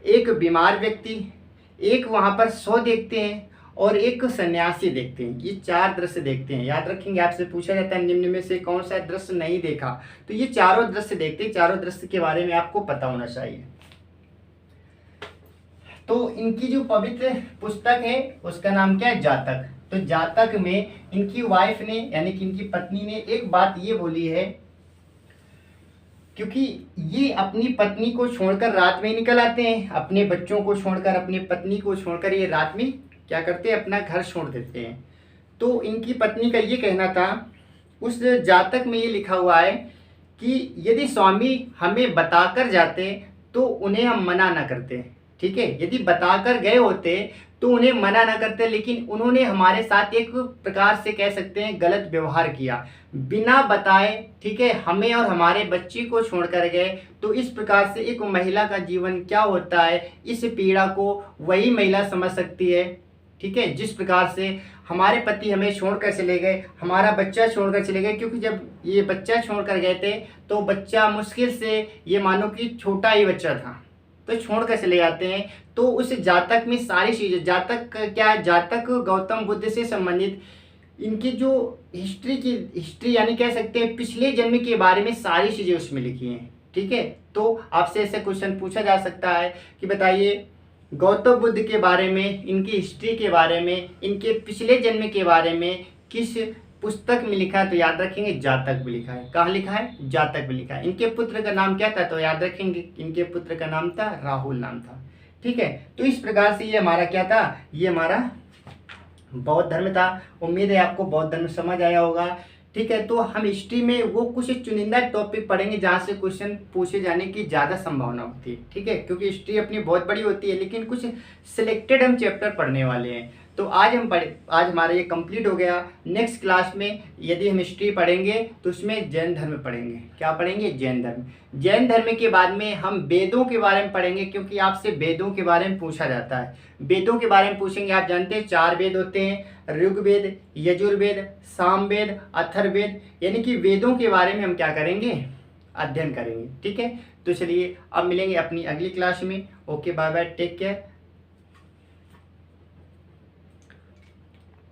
एक बीमार व्यक्ति, एक वहां पर 100 देखते हैं और एक सन्यासी देखते हैं। ये 4 दृश्य देखते हैं। याद रखेंगे, आपसे पूछा जाता है निम्न में से कौन सा दृश्य नहीं देखा, तो ये चारों दृश्य देखते हैं। चारों दृश्य के बारे में आपको पता होना चाहिए। तो इनकी जो पवित्र पुस्तक है उसका नाम क्या है? जातक। तो जातक में इनकी वाइफ ने यानी कि इनकी पत्नी ने एक बात ये बोली है, क्योंकि ये अपनी पत्नी को छोड़कर रात में निकल आते हैं, अपने बच्चों को छोड़कर, अपनी पत्नी को छोड़कर ये रात में क्या करते हैं, अपना घर छोड़ देते हैं। तो इनकी पत्नी का ये कहना था, उस जातक में ये लिखा हुआ है कि यदि स्वामी हमें बताकर जाते तो उन्हें हम मना ना करते। ठीक है, यदि बताकर गए होते तो उन्हें मना ना करते, लेकिन उन्होंने हमारे साथ एक प्रकार से कह सकते हैं गलत व्यवहार किया, बिना बताए। ठीक है, हमें और हमारे बच्ची को छोड़कर गए। तो इस प्रकार से एक महिला का जीवन क्या होता है, इस पीड़ा को वही महिला समझ सकती है। ठीक है, जिस प्रकार से हमारे पति हमें छोड़कर चले गए, हमारा बच्चा छोड़कर चले गए, क्योंकि जब ये बच्चा छोड़कर गए थे तो बच्चा मुश्किल से, ये मानो कि छोटा ही बच्चा था, तो छोड़कर चले जाते हैं। तो उस जातक में सारी चीज़ें, जातक क्या, जातक गौतम बुद्ध से संबंधित इनकी जो हिस्ट्री यानी कह सकते हैं पिछले जन्म के बारे में सारी चीज़ें उसमें लिखी हैं। ठीक है, तो आपसे ऐसे क्वेश्चन पूछा जा सकता है कि बताइए गौतम बुद्ध के बारे में, इनकी हिस्ट्री के बारे में, इनके पिछले जन्म के बारे में किस पुस्तक में लिखा है? तो याद रखेंगे जातक भी लिखा है। कहाँ लिखा है? जातक भी लिखा है। इनके पुत्र का नाम क्या था? तो याद रखेंगे इनके पुत्र का नाम था राहुल नाम था। ठीक है, तो इस प्रकार से ये हमारा क्या था, ये हमारा बौद्ध धर्म था। उम्मीद है आपको बौद्ध धर्म समझ आया होगा। ठीक है, तो हम हिस्ट्री में वो कुछ चुनिंदा टॉपिक पढ़ेंगे जहाँ से क्वेश्चन पूछे जाने की ज़्यादा संभावना होती है। ठीक है, क्योंकि हिस्ट्री अपनी बहुत बड़ी होती है, लेकिन कुछ सिलेक्टेड हम चैप्टर पढ़ने वाले हैं। तो आज हमारा ये कंप्लीट हो गया। नेक्स्ट क्लास में यदि हम हिस्ट्री पढ़ेंगे तो उसमें जैन धर्म पढ़ेंगे। क्या पढ़ेंगे? जैन धर्म। जैन धर्म के बाद में हम वेदों के बारे में पढ़ेंगे, क्योंकि आपसे वेदों के बारे में पूछा जाता है। वेदों के बारे में पूछेंगे। आप जानते हैं 4 वेद होते हैं, ऋग्वेद, यजुर्वेद, सामवेद, अथर्ववेद। यानी कि वेदों के बारे में हम क्या करेंगे? अध्ययन करेंगे। ठीक है, तो चलिए अब मिलेंगे अपनी अगली क्लास में। Okay, bye bye, take care.